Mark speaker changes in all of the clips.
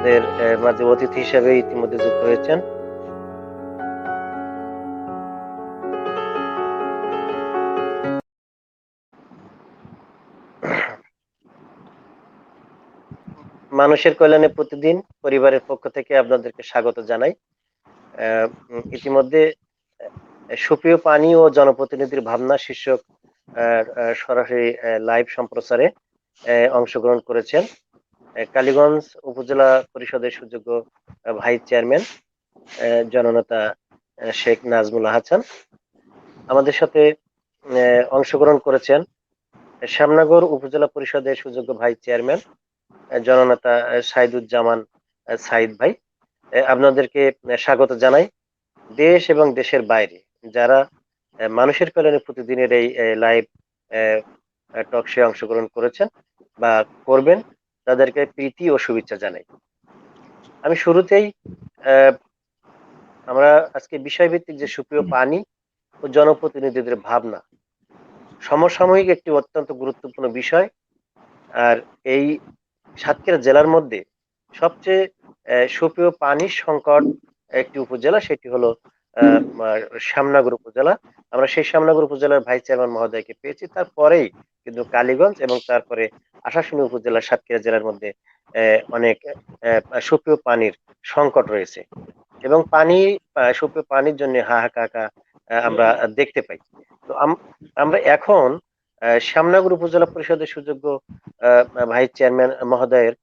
Speaker 1: আমাদের মাঝে অতিথি হিসেবে ইতিমধ্যে যুক্ত হয়েছেন। মানুষের কল্যাণে প্রতিদিন পরিবারের পক্ষ থেকে আপনাদেরকে স্বাগত জানাই। ইতিমধ্যে সুপ্রিয় পানি ও জনপ্রতিনিধির ভাবনা শীর্ষক সরাসরি লাইভ সম্প্রচারে অংশগ্রহণ করেছেন কালীগঞ্জ উপজেলা পরিষদের সুযোগ্য ভাইস চেয়ারম্যান জননেতা শেখ নাজমুল হাসান। আমাদের সাথে অংশগ্রহণ করেছেন শ্যামনগর উপজেলা পরিষদের সুযোগ্য ভাইস চেয়ারম্যান জননেতা সাইদুজ্জামান সাইদ ভাই। আপনাদেরকে স্বাগত জানাই। দেশ এবং দেশের বাইরে যারা মানুষের কল্যাণে প্রতিদিনের এই লাইভ টক শো অংশগ্রহণ করেছেন বা করবেন, তাদেরকে প্রীতি ও শুভেচ্ছা জানাই। আমি শুরুতেই আমরা আজকে বিষয়ভিত্তিক যে সুপ্রিয় পানি ও জনপ্রতিনিধিদের ভাবনা সমসাময়িক একটি অত্যন্ত গুরুত্বপূর্ণ বিষয়। আর এই সাতক্ষীরা জেলার মধ্যে সবচেয়ে সুপ্রিয় পানির সংকট একটি উপজেলা, সেটি হলো শ্যামনগর উপজেলা। আমরা সেই শ্যামনগর উপজেলার ভাইস চেয়ারম্যান মহোদয়কে পেয়েছি, তারপরেই কিন্তু কালীগঞ্জ এবং তারপরে আশাশুনি উপজেলা সাতক্ষীরা জেলার মধ্যে অনেক সুপ্রিয় পানির সংকট রয়েছে এবং সুপ্রিয় পানির জন্য হাহাকার আমরা দেখতে পাই। তো আমরা এখন শ্যামনগর উপজেলা পরিষদের সুযোগ্য ভাইস চেয়ারম্যান মহোদয়ের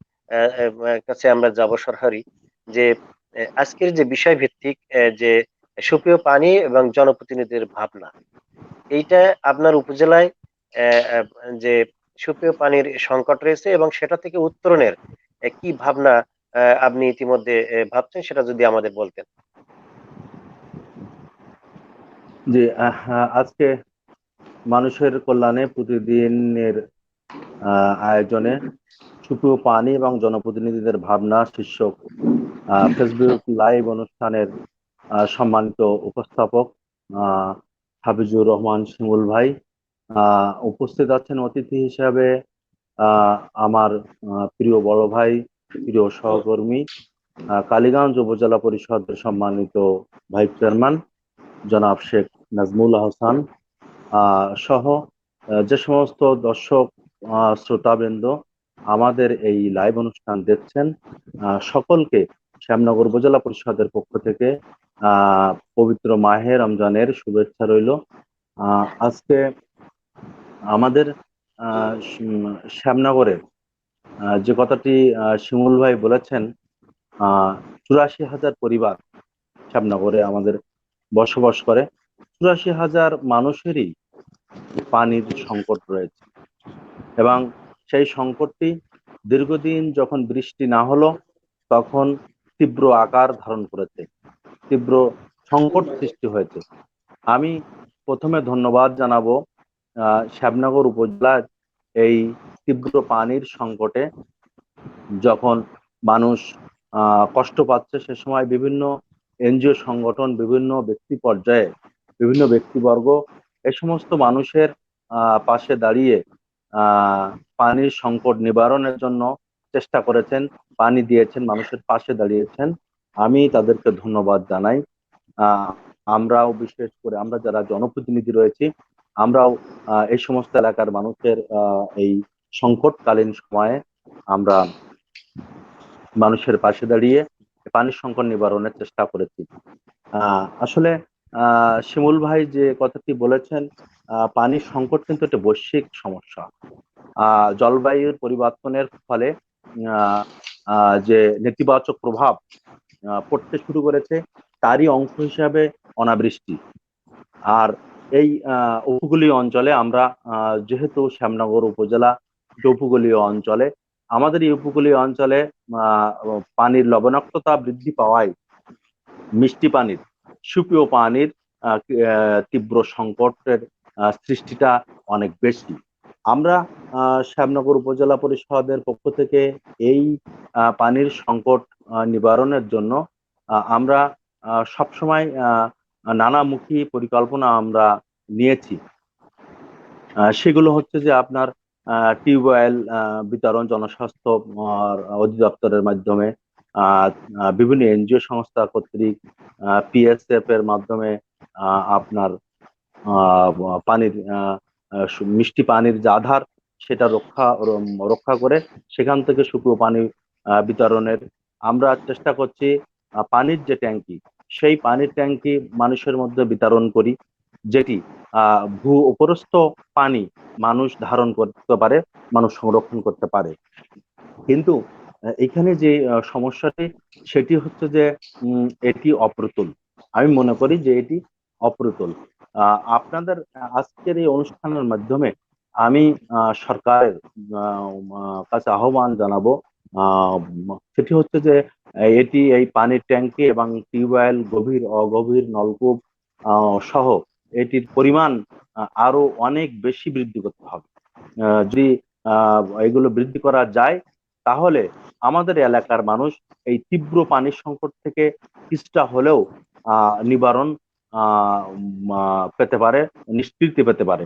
Speaker 1: কাছে আমরা যাব সরাসরি, যে আজকের যে বিষয় ভিত্তিক যে সুপ্রিয় পানি এবং জনপ্রতিনিধিদের ভাবনা, এইটা আপনার উপজেলায় আহ, যে সুপ্রিয় পানির সংকট রয়েছে এবং সেটা থেকে উত্তরণের কি ভাবনা আপনি ইতিমধ্যে ভাবছেন, সেটা যদি আমাদের বলতেন।
Speaker 2: জি, আজকে মানুষের কল্যাণে প্রতিদিনের আয়োজনে সুপ্রিয় পানি এবং জনপ্রতিনিধিদের ভাবনা শীর্ষক ফেসবুক লাইভ অনুষ্ঠানের সম্মানিত উপস্থাপক হাফিজুর রহমান শিমুল ভাই, উপস্থিত আছেন অতিথি হিসাবে আমার প্রিয় বড় ভাই, প্রিয় সহকর্মী, কালীগঞ্জ উপজেলা পরিষদের সম্মানিত ভাইস চেয়ারম্যান জনাব শেখ নাজমুল হাসান সহ যে সমস্ত দর্শক শ্রোতাবৃন্দ আমাদের এই লাইভ অনুষ্ঠান দেখছেন, সকলকে শ্যামনগর উপজেলা পরিষদের পক্ষ থেকে পবিত্র মাহে রমজানের শুভেচ্ছা রইল। আজকে আমাদের শ্যামনগরের যে কথাটি শিমুল ভাই বলেছেন, 84,000 পরিবার শ্যামনগরে আমাদের বসবাস করে। 84,000 মানুষেরই পানির সংকট রয়েছে এবং সেই সংকটটি দীর্ঘদিন যখন বৃষ্টি না হলো তখন তীব্র আকার ধারণ করেছে, তীব্র সংকট সৃষ্টি হয়েছে। আমি প্রথমে ধন্যবাদ জানাবো শ্যামনগর উপজেলার এই তীব্র পানির সংকটে যখন মানুষ কষ্ট পাচ্ছে, সে সময় বিভিন্ন এনজিও সংগঠন, বিভিন্ন ব্যক্তি পর্যায়ে বিভিন্ন ব্যক্তিবর্গ এই সমস্ত মানুষের পাশে দাঁড়িয়ে পানির সংকট নিবারণের জন্য চেষ্টা করেছেন, পানি দিয়েছেন, মানুষের পাশে দাঁড়িয়েছেন। আমি তাদেরকে ধন্যবাদ জানাই। আমরাও বিশেষ করে আমরা যারা জনপ্রতিনিধি রয়েছি, আমরাও এই সমস্ত এলাকার মানুষের এই সংকটকালীন সময়ে আমরা মানুষের পাশে দাঁড়িয়ে পানির সংকট নিবারণের চেষ্টা করেছি। আসলে শিমুল ভাই যে কথাটি বলেছেন, পানির সংকট কিন্তু একটা বৈশ্বিক সমস্যা। জলবায়ুর পরিবর্তনের ফলে যে নেতিবাচক প্রভাব পড়তে শুরু করেছে, তারই অংশ হিসাবে অনাবৃষ্টি। আর এই উপকূলীয় অঞ্চলে আমরা যেহেতু শ্যামনগর উপজেলা উপকূলীয় অঞ্চলে, আমাদের এই উপকূলীয় অঞ্চলে পানির লবণাক্ততা বৃদ্ধি পাওয়ায় মিষ্টি পানির, সুপেয় পানির তীব্র সংকটের সৃষ্টিটা অনেক বেশি। আমরা শ্যামনগর উপজেলা পরিষদের পক্ষ থেকে এই পানির সংকট নিবারণের জন্য আমরা সবসময় নানামুখী পরিকল্পনা আমরা নিয়েছি। সেগুলো হচ্ছে যে আপনার টিউবওয়েল বিতরণ জনস্বাস্থ্য অধিদপ্তরের মাধ্যমে, বিভিন্ন এনজিও সংস্থা কর্তৃক পিএসএফ এর মাধ্যমে আপনার পানির মিষ্টি পানির যে আধার সেটা রক্ষা করে সেখান থেকে সুপেয় পানি বিতরণের আমরা চেষ্টা করছি। পানির যে ট্যাঙ্কি, সেই পানির ট্যাঙ্কি মানুষের মধ্যে বিতরণ করি, যেটি ভূ উপরস্থ পানি মানুষ ধারণ করতে পারে, মানুষ সংরক্ষণ করতে পারে। কিন্তু এখানে যে সমস্যাটি সেটি হচ্ছে যে এটি অপ্রতুল। আমি মনে করি যে এটি অপ্রতুল। আপনাদের আজকের এই অনুষ্ঠানের মাধ্যমে আমি সরকারের কাছে আহ্বান জানাবো। সেটি হচ্ছে যে এই পানির ট্যাঙ্কি এবং টিউবওয়েল, গভীর অগভীর নলকূপ সহ এটির পরিমাণ আরো অনেক বেশি বৃদ্ধি করতে হবে। যদি এগুলো বৃদ্ধি করা যায় তাহলে আমাদের এলাকার মানুষ এই তীব্র পানির সংকট থেকে কিছুটা হলেও নিবারণ পেতে পারে, নিষ্কৃতি পেতে পারে।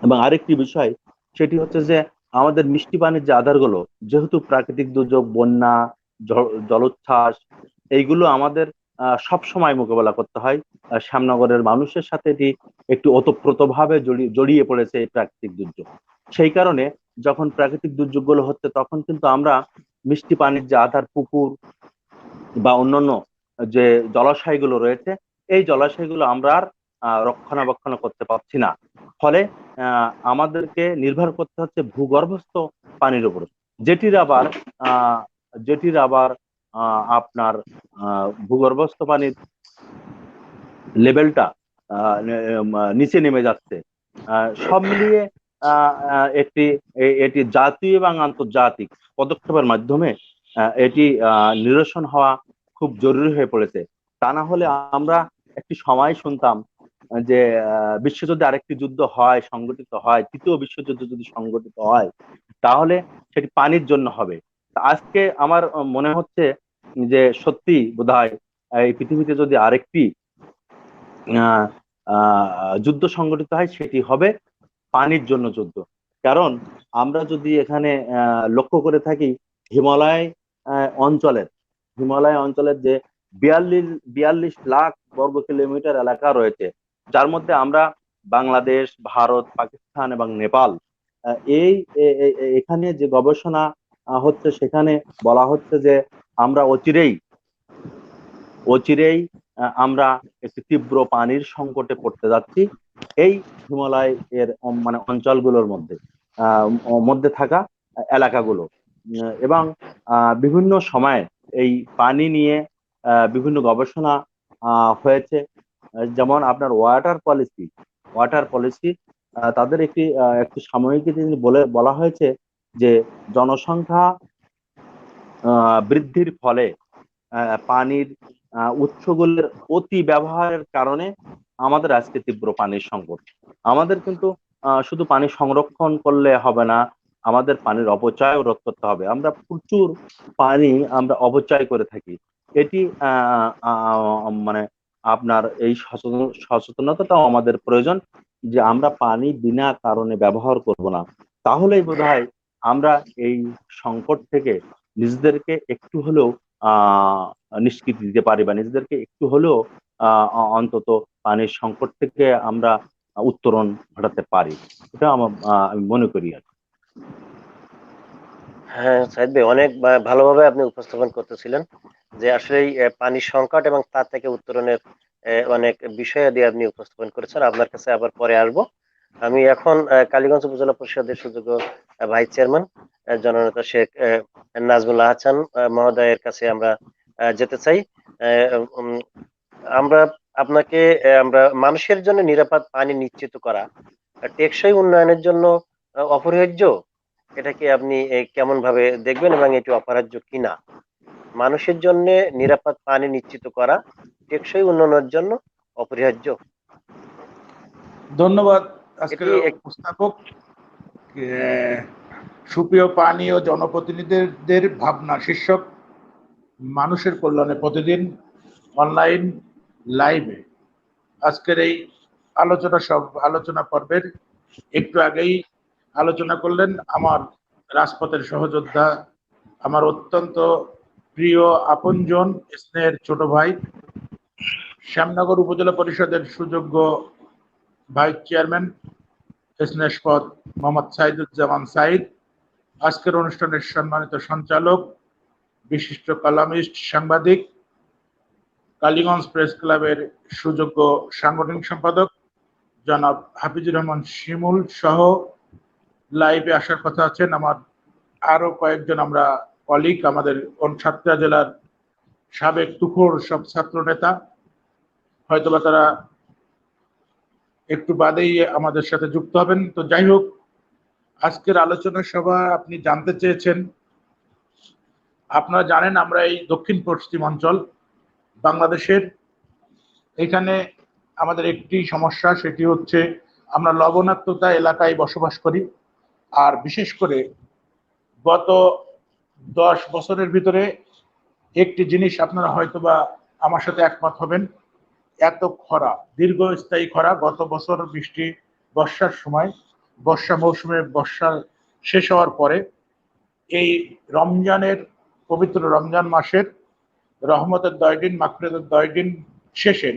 Speaker 2: এবং আরেকটি বিষয় সেটি হচ্ছে যে আমাদের মিষ্টি পানির যে আধারগুলো, যেহেতু প্রাকৃতিক দুর্যোগ, বন্যা, জলোচ্ছ্বাস, এইগুলো আমাদের সব সময় মোকাবেলা করতে হয়। শ্যামনগরের মানুষের সাথে এটি একটু ওতপ্রোতভাবে জড়িয়ে পড়েছে এই প্রাকৃতিক দুর্যোগ। সেই কারণে যখন প্রাকৃতিক দুর্যোগগুলো হচ্ছে তখন কিন্তু আমরা মিষ্টি পানির যে আধার, পুকুর বা অন্যান্য যে জলাশয়গুলো রয়েছে, এই জলাশয়গুলো আমরা আর রক্ষণাবেক্ষণ করতে পারছি না। ফলে আমাদেরকে নির্ভর করতে হচ্ছে ভূগর্ভস্থ পানির উপর, যেটির আবার আহ, যেটির আবার আপনার ভূগর্ভস্থ পানির লেভেলটা নিচে নেমে যাচ্ছে। সব মিলিয়ে এটি জাতীয় এবং আন্তর্জাতিক পদক্ষেপের মাধ্যমে এটি নিরসন হওয়া খুব জরুরি হয়ে পড়েছে। তা না হলে আমরা একটি সময় শুনতাম যে বিশ্বযুদ্ধে আরেকটি যুদ্ধ হয়, সংগঠিত হয়, তৃতীয় বিশ্বযুদ্ধ যদি সংগঠিত হয় তাহলে সেটি পানির জন্য হবে। আজকে আমার মনে হচ্ছে যে সত্যি বোধহয় এই পৃথিবীতে যদি আরেকটি যুদ্ধ সংগঠিত হয় সেটি হবে পানির জন্য যুদ্ধ। কারণ আমরা যদি এখানে লক্ষ্য করে থাকি, হিমালয় অঞ্চলের হিমালয় অঞ্চলের যে 42 লাখ বর্গ কিলোমিটার এলাকা রয়েছে, যার মধ্যে আমরা বাংলাদেশ, ভারত, পাকিস্তান এবং নেপাল, এই এখানে যে গবেষণা হচ্ছে সেখানে বলা হচ্ছে যে আমরা অচিরেই অচিরেই আমরা একটি তীব্র পানির সংকটে পড়তে যাচ্ছি এই হিমালয় এর মানে অঞ্চলগুলোর মধ্যে থাকা এলাকাগুলো। এবং বিভিন্ন সময়ে এই পানি নিয়ে বিভিন্ন গবেষণা হয়েছে। যেমন আপনার ওয়াটার পলিসি তাদের একটি সাময়িকী বলা হয়েছে যে জনসংখ্যা বৃদ্ধির ফলে পানির উৎসগুলোর অতি ব্যবহারের কারণে আমাদের আজকে তীব্র পানির সংকট। আমাদের কিন্তু শুধু পানি সংরক্ষণ করলে হবে না, আমাদের পানির অপচয়ও রোধ করতে হবে। আমরা প্রচুর পানি আমরা অপচয় করে থাকি। এটি মানে আপনার এই সচেতনতাটাও আমাদের প্রয়োজন যে আমরা পানি বিনা কারণে ব্যবহার করব না। তাহলেই বোধহয় আমরা এই সংকট থেকে নিজেদেরকে একটু হলেও নিষ্কৃতি দিতে পারি, বা নিজেদেরকে একটু হলেও অন্তত পানির সংকট থেকে আমরা উত্তরণ ঘটাতে পারি। এটা আমি মনে করি আর কি।
Speaker 1: হ্যাঁ সাইদ ভাই, অনেক ভালোভাবে আপনি উপস্থাপন করতেছিলেন যে আসলে এই পানির সংকট এবং তা থেকে উত্তরণের অনেক বিষয়াদি আপনি উপস্থাপন করেছেন। আপনার কাছে আবার পরে আসবো। আমি এখন কালীগঞ্জ উপজেলা পরিষদের সুযোগ্য ভাইস চেয়ারম্যান জননেতা শেখ নাজমুল আহসান মহোদয়ের কাছে আমরা যেতে চাই। উম, আমরা আপনাকে আমরা মানুষের জন্য নিরাপদ পানি নিশ্চিত করা টেকসই উন্নয়নের জন্য অপরিহার্য, এটাকে আপনি কেমন ভাবে দেখবেন এবং এটি অপরিহার্য কিনা? মানুষের জন্য নিরাপদ পানি নিশ্চিত করা টেকসই উন্নয়নের জন্য অপরিহার্য।
Speaker 3: ধন্যবাদ আজকের
Speaker 1: এটি
Speaker 3: উপস্থাপক। সুপ্রিয় পানি ও জনপ্রতিনিধিদের ভাবনা শীর্ষক মানুষের কল্যাণে প্রতিদিন অনলাইন লাইভে আজকের এই আলোচনা পর্বের একটু আগেই আলোচনা করলেন আমার রাজপথের সহযোদ্ধা, আমার অত্যন্ত প্রিয় আপনজন, স্নেহের ছোট ভাই, শ্যামনগর উপজেলা পরিষদের সুযোগ্য ভাইস চেয়ারম্যান স্নেহপদ মোহাম্মদ সাইদুজ্জামান সাইদ, আজকের অনুষ্ঠানের সম্মানিত সঞ্চালক, বিশিষ্ট কলামিস্ট, সাংবাদিক, কালীগঞ্জ প্রেস ক্লাবের সুযোগ্য সাংগঠনিক সম্পাদক জনাব হাফিজুর রহমান শিমুল সহ লাইভে আসার কথা আছেন আমার আরো কয়েকজন আমরা কলিগ, আমাদের সাতক্ষীরা জেলার সাবেক তুখোড় সব ছাত্র নেতা, হয়তোবা তারা একটু বাদেই আমাদের সাথে যুক্ত হবেন। তো যাই হোক, আজকের আলোচনা সভা আপনি জানতে চেয়েছেন। আপনারা জানেন আমরা এই দক্ষিণ পশ্চিম অঞ্চল বাংলাদেশের, এখানে আমাদের একটি সমস্যা, সেটি হচ্ছে আমরা লবণাক্ততা এলাকায় বসবাস করি। আর বিশেষ করে গত 10 বছরের ভিতরে একটি জিনিস আপনারা হয়তোবা আমার সাথে একমত হবেন, এত খরা, দীর্ঘস্থায়ী খরা। গত বছর বর্ষার সময়, বর্ষা মৌসুমে বর্ষা শেষ হওয়ার পরে এই রমজানের পবিত্র রমজান মাসের রহমতের 10 দিন, মাগফিরাতের 10 দিন শেষে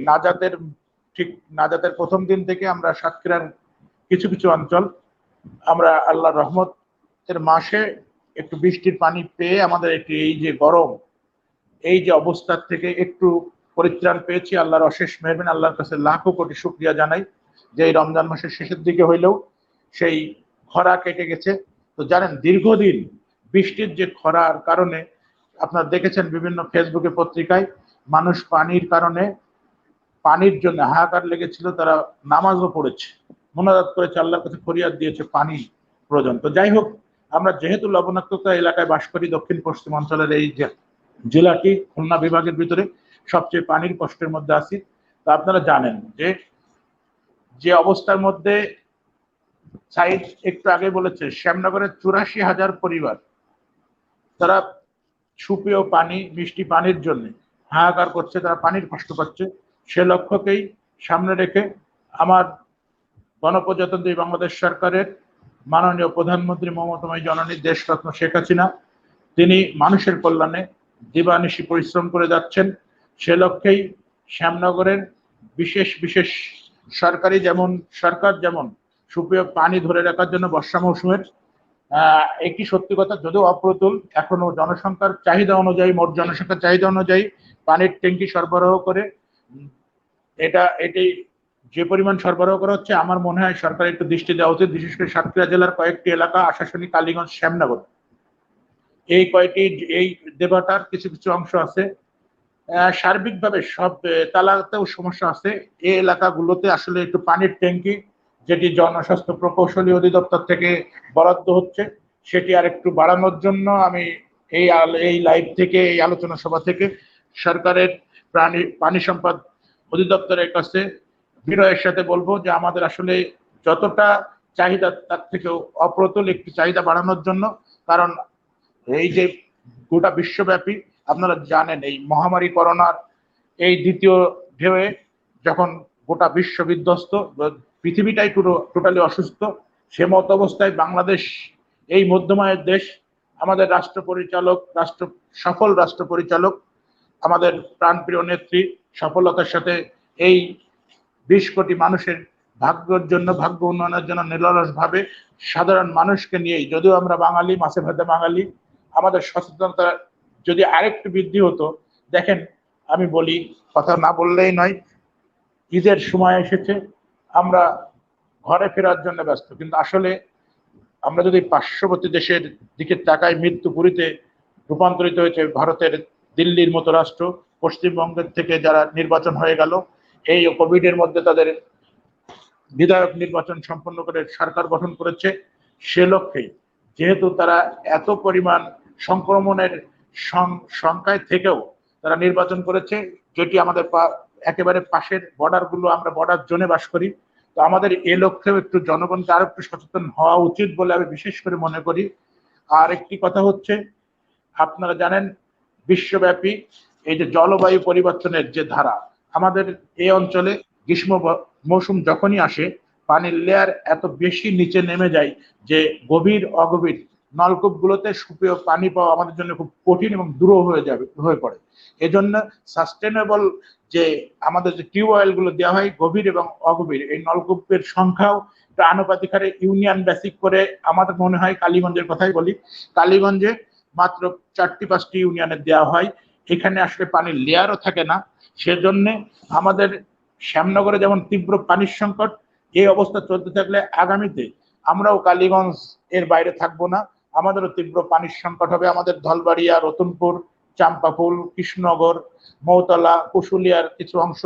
Speaker 3: নাজাতের প্রথম দিন থেকে আমরা সাতক্ষীরার কিছু কিছু অঞ্চল আমরা আল্লাহর রহমতের মাসে একটু বৃষ্টির পানি পেয়ে আমাদের একটি এই যে গরম, এই যে অবস্থার থেকে একটু পরিত্রাণ পেয়েছি। আল্লাহর অশেষ মেহরবানি, আল্লাহর কাছে লাখো কোটি শুকরিয়া জানাই যে এই রমজান মাসের শেষের দিকে হইলেও সেই খরা কেটে গেছে। তো জানেন, দীর্ঘদিন বৃষ্টির যে খরার কারণে আপনারা দেখেছেন বিভিন্ন ফেসবুকে, পত্রিকায় মানুষ পানির কারণে, পানির জন্য হাহাকার লেগেছিল, তারা নামাজও পড়েছে, মোনাজাত করেছে, আল্লাহর কাছে ফরিয়াদ দিয়েছে পানি প্রয়োজন। তো যাই হোক, আমরা যেহেতু লবণাক্ততা এলাকায় বাস করি, দক্ষিণ পশ্চিম অঞ্চলের এই জেলাটি খুলনা বিভাগের ভিতরে সবচেয়ে পানির কষ্টের মধ্যে আছি। তা আপনারা জানেন যে অবস্থার মধ্যে সাইদ একটু আগে বলেছে, শ্যামনগরের 84,000 পরিবার তারা সুপেয় পানি, মিষ্টি পানির জন্য হাহাকার করছে, তারা পানির কষ্ট পাচ্ছে। সে লক্ষ্যকেই সামনে রেখে আমার গণপ্রজাতন্ত্রী বাংলাদেশ সরকারের মাননীয় প্রধানমন্ত্রী মমতাময়ী জননী দেশরত্ন শেখ হাসিনা, তিনি মানুষের কল্যাণে দিবানিশি পরিশ্রম করে যাচ্ছেন। সে লক্ষ্যেই শ্যামনগরের বিশেষ সরকার যেমন সুপেয় পানি ধরে রাখার জন্য বর্ষা মৌসুমের একটি সত্যি কথা, যদিও অপ্রতুল, এখনো জনসংখ্যার চাহিদা অনুযায়ী, মোট জনসংখ্যার চাহিদা অনুযায়ী পানির ট্যাঙ্কি সরবরাহ করে এটি যে পরিমাণ সরবরাহ করা হচ্ছে, আমার মনে হয় সরকার একটু দৃষ্টি দেওয়া উচিত। বিশেষ করে সাতক্ষীরা জেলার কয়েকটি এলাকা, আশাশুনি, কালীগঞ্জ, শ্যামনগর, এই দেবাটার কিছু কিছু অংশ আছে, সার্বিকভাবে সব তালাতেও সমস্যা আছে। এই এলাকাগুলোতে আসলে একটু পানির ট্যাঙ্কি, যেটি জনস্বাস্থ্য প্রকৌশলী অধিদপ্তর থেকে বরাদ্দ হচ্ছে, সেটি আর একটু বাড়ানোর জন্য আমি এই লাইভ থেকে, এই আলোচনা সভা থেকে সরকারের পানি সম্পদ অধিদপ্তরের কাছে বিনয়ের সাথে বলবো যে আমাদের আসলে যতটা চাহিদা তার থেকেও অপ্রতুল একটি চাহিদা বাড়ানোর জন্য। কারণ এই যে গোটা বিশ্বব্যাপী আপনারা জানেন, এই মহামারী করোনার এই দ্বিতীয় ঢেউয়ে যখন গোটা বিশ্ব বিধ্বস্ত, পৃথিবীটাই টোটালি অসুস্থ, সে মত অবস্থায় বাংলাদেশ, এই মধ্যমায়ের দেশ, আমাদের সফল রাষ্ট্র পরিচালক, আমাদের প্রাণপ্রিয় নেত্রী সফলতার সাথে এই 20 কোটি মানুষের ভাগ্য উন্নয়নের জন্য নিরলস ভাবে সাধারণ মানুষকে নিয়েই, যদিও আমরা বাঙালি, মাছে ভাতে বাঙালি, আমাদের সচেতনতা যদি আরেকটু বৃদ্ধি হতো। দেখেন, আমি বলি, কথা না বললেই নয়, ঈদের সময় এসেছে, আমরা ঘরে ফেরার জন্য ব্যস্ত, কিন্তু আসলে আমরা যদি পার্শ্ববর্তী দেশের দিকে তাকাই, মৃত্যুপুরীতে রূপান্তরিত হয়েছে ভারতের দিল্লির মতো রাষ্ট্র। পশ্চিমবঙ্গের থেকে যারা নির্বাচন হয়ে গেল, এই কোভিডের মধ্যে তাদের বিধায়ক নির্বাচন সম্পন্ন করে সরকার গঠন করেছে। সে লক্ষ্যেই, যেহেতু তারা এত পরিমাণ সংক্রমণের সংখ্যায় থেকেও তারা নির্বাচন করেছে, যেটি আমাদের একেবারে পাশের বর্ডারগুলো, আমরা বর্ডার জোনে বাস করি। তো আমাদের এ লক্ষ্যেও একটু জনগণকে আরো একটু সচেতন হওয়া উচিত বলে আমি বিশেষ করে মনে করি। আর একটি কথা হচ্ছে, আপনারা জানেন বিশ্বব্যাপী এই যে জলবায়ু পরিবর্তনের যে ধারা, আমাদের এই অঞ্চলে গ্রীষ্ম মৌসুম যখনই আসে, পানির লেয়ার এত বেশি নিচে নেমে যায় যে গভীর অগভীর নলকূপগুলোতে সুপেয় পানি পাওয়া আমাদের জন্য খুব কঠিন এবং দূরহ হয়ে পড়ে। এজন্য সাস্টেনেবল যে আমাদের যে টিউবওয়েল গুলো দেওয়া হয় গভীর এবং অগভীর, এই নলকূপের সংখ্যাও আনুপাতিক হারে ইউনিয়ন বেসিক করে আমাদের মনে হয়, কালীগঞ্জের কথাই বলি, কালীগঞ্জে মাত্র 4-5টি ইউনিয়নের দেওয়া হয়। এখানে আসলে পানির লেয়ারও থাকে না। সেজন্য আমাদের শ্যামনগরে যেমন তীব্র পানির সংকট, এই অবস্থা চলতে থাকলে আগামীতে আমরাও কালীগঞ্জ এর বাইরে থাকবো না, আমাদেরও তীব্র পানির সংকট হবে। আমাদের ধলবাড়িয়া, রতনপুর, চাম্পাফুল, কৃষ্ণনগর, মৌতলা, কুশুলিয়ার কিছু অংশ,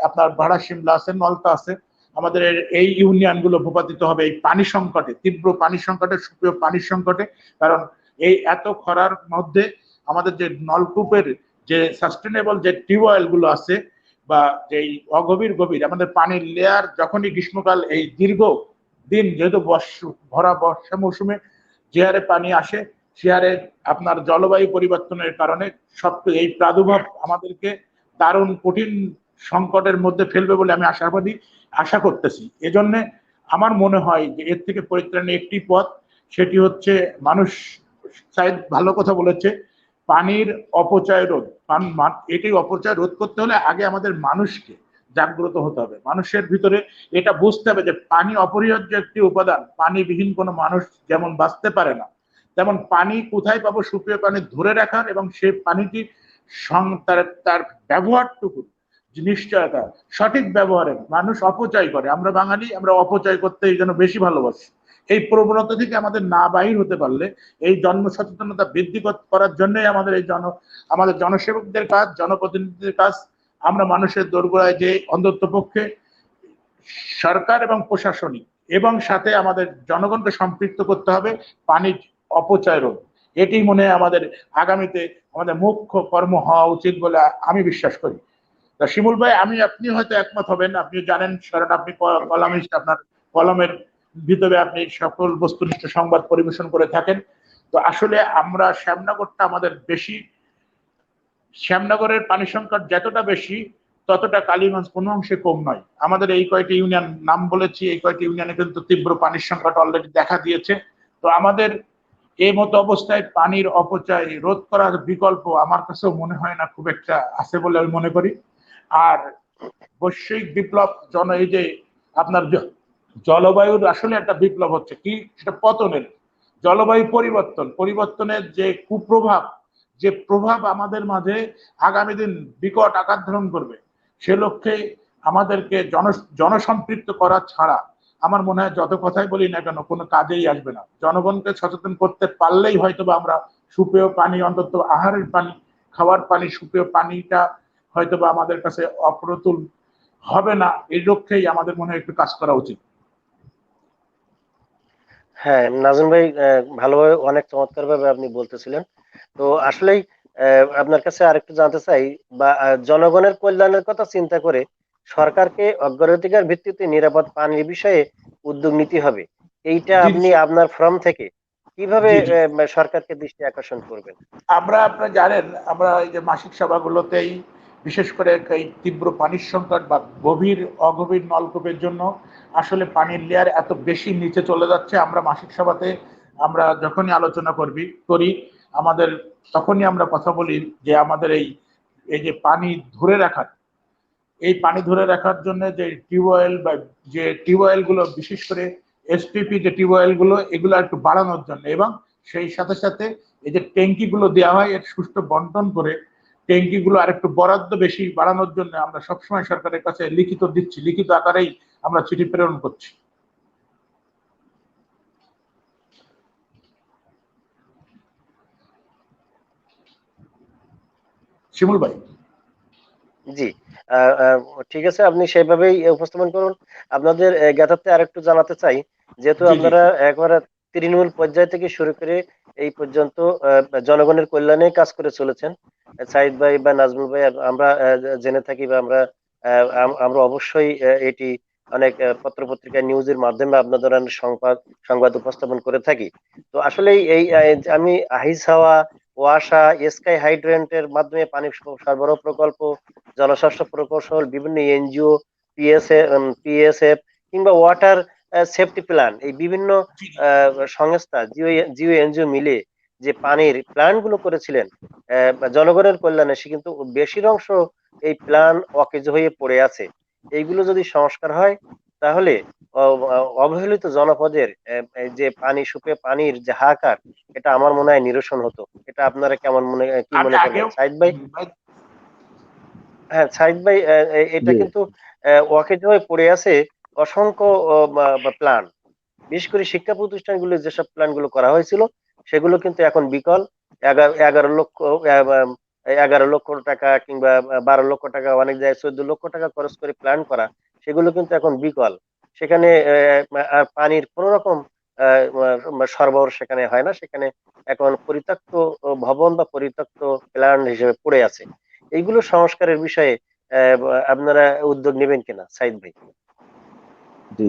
Speaker 3: আপনার ভাড়া শিমলা আছে, নলতা আছে, আমাদের এই ইউনিয়ন গুলো ভূপাতিত হবে এই পানি সংকটে, তীব্র পানি সংকটে, সুপ্রিয় পানির সংকটে। কারণ এই এত খরার মধ্যে আমাদের যে নলকূপের যে সাস্টেনেবল যে টিউবওয়েল গুলো আছে বা যেই অগভীর গভীর আমাদের পানির লেয়ার, যখনই গ্রীষ্মকাল এই দীর্ঘ দিন, যেহেতু ভরা বর্ষা মৌসুমে যে হারে পানি আসে, সে হারে আপনার জলবায়ু পরিবর্তনের কারণে সব এই প্রাদুর্ভাব আমাদেরকে দারুণ কঠিন সংকটের মধ্যে ফেলবে বলে আমি আশা করতেছি। এজন্য আমার মনে হয় যে এর থেকে পরিত্রাণের একটি পথ, সেটি হচ্ছে মানুষ সাইদ ভালো কথা বলেছে, পানির অপচয় রোধ। এটি অপচয় রোধ করতে হলে আগে আমাদের মানুষকে জাগ্রত হতে হবে, মানুষের ভিতরে এটা বুঝতে হবে যে পানি অপরিহার্য একটি উপাদান। পানিবিহীন কোনো মানুষ যেমন বাঁচতে পারে না, তেমন পানি কোথায় পাবো সুপেয় পানি ধরে রাখার এবং সেই পানিটি তার ব্যবহারটুকু নিশ্চয়তা, সঠিক ব্যবহারে মানুষ অপচয় করে। আমরা বাঙালি, আমরা অপচয় করতে এই জন্য বেশি ভালোবাসি। এই প্রবণতা থেকে আমাদের না বাহির হতে পারলে, এই জন্ম সচেতনতা বৃদ্ধি করার জন্যই আমাদের জনসেবকদের কাজ, জনপ্রতিনিধিদের কাজ। আমরা মানুষের দোরগোড়ায় যে অন্তত পক্ষে সরকার এবং প্রশাসনিক এবং সাথে আমাদের জনগণকে সম্পৃক্ত করতে হবে পানির অপচয় রোধ। এটি মনে হয় আমাদের আগামীতে আমাদের মুখ্য কর্ম হওয়া উচিত বলে আমি বিশ্বাস করি। তা শিমুল ভাই, আপনি হয়তো একমত হবেন, আপনি জানেন, কারণ আপনি কলামিস্ট, আপনার কলমের ভিতরে আপনি সকল বস্তুনিষ্ঠ সংবাদ পরিবেশন করে থাকেন। তো আসলে আমরা শ্যামনগরটা আমাদের বেশি, শ্যামনগরের পানি সংকট যতটা বেশি, ততটা কালীগঞ্জ কোনো অংশে কম নয়। আমাদের এই কয়টি ইউনিয়ন নাম বলেছি, এই কয়টি ইউনিয়নে কিন্তু তীব্র পানির সংকট অলরেডি দেখা দিয়েছে। তো আমাদের এই মতো অবস্থায় পানির অপচয় রোধ করার বিকল্প আমার কাছেও মনে হয় না খুব একটা আছে বলে আমি মনে করি। আর বৈশ্বিক বিপ্লব এই যে আপনার জলবায়ুর আসলে একটা বিপ্লব হচ্ছে কি, সেটা পতনের, জলবায়ু পরিবর্তনের যে কুপ্রভাব, যে প্রভাব আমাদের মাঝে আগামী দিন বিকট আকার ধারণ করবে, সে লক্ষ্যে আমাদেরকে জনসম্পৃক্ত করা ছাড়া আমার মনে হয় যত কথাই বলি না কেন কোনো কাজেই আসবে না। জনগণকে সচেতন করতে পারলেই হয়তো বা আমরা সুপেয় পানি, অন্তত আহারের পানি, খাওয়ার পানি, সুপেয় পানিটা হয়তো বা আমাদের কাছে অপ্রতুল হবে না। এই লক্ষ্যেই আমাদের মনে হয় একটু কাজ করা উচিত।
Speaker 1: হ্যাঁ, নাজিম ভাই, ভালোভাবে অনেক চমৎকার ভাবে আপনি বলতেছিলেন। তো আসলেই আপনার কাছে আরেকটু জানতে চাই, বা জনগণের কল্যাণের কথা চিন্তা করে সরকারকে অগ্রাধিকার ভিত্তিতে নিরাপদ পানির বিষয়ে উদ্যোগ নিতে হবে। এইটা
Speaker 3: জি
Speaker 1: আপনি আপনার ফর্ম থেকে কিভাবে
Speaker 3: জি জি
Speaker 1: সরকারকে দৃষ্টি আকর্ষণ করবেন?
Speaker 3: আপনারা জানেন, আমরা এই যে মাসিক সভাগুলোতেই বিশেষ করে এই তীব্র পানির সংকট বা গভীর অগভীর নলকূপের জন্য আসলে পানির লেয়ার এত বেশি নিচে চলে যাচ্ছে, আমরা মাসিক সভাতে আমরা যখনই আলোচনা করি আমাদের তখনই আমরা কথা বলি যে আমাদের এই এই যে পানি ধরে রাখার, এই পানি ধরে রাখার জন্য যে টিউবওয়েল বা যে টিউবওয়েল গুলো, বিশেষ করে এসপিপি যে টিউবওয়েল গুলো, এগুলো একটু বাড়ানোর জন্য, এবং সেই সাথে সাথে এই যে ট্যাঙ্কি গুলো দেওয়া হয় এর সুষ্ঠু বন্টন করে ট্যাঙ্কি গুলো আর একটু বরাদ্দ বেশি বাড়ানোর জন্য আমরা সবসময় সরকারের কাছে লিখিত আকারেই আমরা চিঠি প্রেরণ করছি। শিমুল ভাই।
Speaker 1: জি, আহ, আহ, ঠিক আছে, আপনি সেইভাবেই উপস্থাপন করুন। আপনাদের জ্ঞাতার্থে আরেকটু জানাতে চাই, যেহেতু
Speaker 3: জি জি
Speaker 1: আপনারা একবারে তৃণমূল পর্যায় থেকে শুরু করে এই পর্যন্ত জনগণের কল্যাণে কাজ করে চলেছেন, সাইদ ভাই বা নাজমুল ভাই, আমরা জেনে থাকি, বা আমরা অবশ্যই এটি অনেক পত্র পত্রিকা নিউজের মাধ্যমে আপনাদের অনেক সংবাদ উপস্থাপন করে থাকি। তো আসলে এই আমি আহিস হাওয়া, ওয়াসা, স্কাই হাইড্রেন্টের মাধ্যমে পানি সরবরাহ প্রকল্প, জনস্বাস্থ্য প্রকৌশল, বিভিন্ন এনজিও, পিএসএফ কিংবা ওয়াটার সেফটি প্ল্যান, এই বিভিন্ন সংস্থা, জিও এনজিও মিলে যে পানির প্ল্যান গুলো করেছিলেন জনগণের কল্যাণে, সে কিন্তু বেশির অংশ এই প্ল্যান অকেজ হয়ে পড়ে আছে। এইগুলো যদি সংস্কার হয়, তাহলে অবহেলিত জনপদের এই যে পানি সুপে পানির যে হাহাকার, এটা আমার মনে হয় নিরসন হতো। এটা আপনারা কেমন কি
Speaker 3: আমি
Speaker 1: মনে করবেন
Speaker 3: আগেও
Speaker 1: সাইদ ভাই? হ্যাঁ সাইদ ভাই, এটা
Speaker 2: জি
Speaker 1: কিন্তু অকেজ হয়ে পড়ে আছে অসংখ্য প্ল্যান। বিশেষ করে শিক্ষা প্রতিষ্ঠানগুলো যেসব প্ল্যান গুলো করা হয়েছিল, সেগুলো কিন্তু এখন বিকল। 11 লক্ষ 11 লক্ষ টাকা কিংবা 12 লক্ষ টাকা, অনেক জায়গায় 14 লক্ষ টাকা খরচ করে প্ল্যান করা, সেগুলো কিন্তু এখন বিকল। সেখানে আর পানির কোন রকম সরবরাহ সেখানে হয় না। সেখানে এখন পরিত্যক্ত ভবন বা পরিত্যক্ত প্ল্যান হিসেবে পড়ে আছে। এইগুলো সংস্কারের বিষয়ে আপনারা উদ্যোগ নেবেন কিনা সাইদ ভাই?
Speaker 2: জি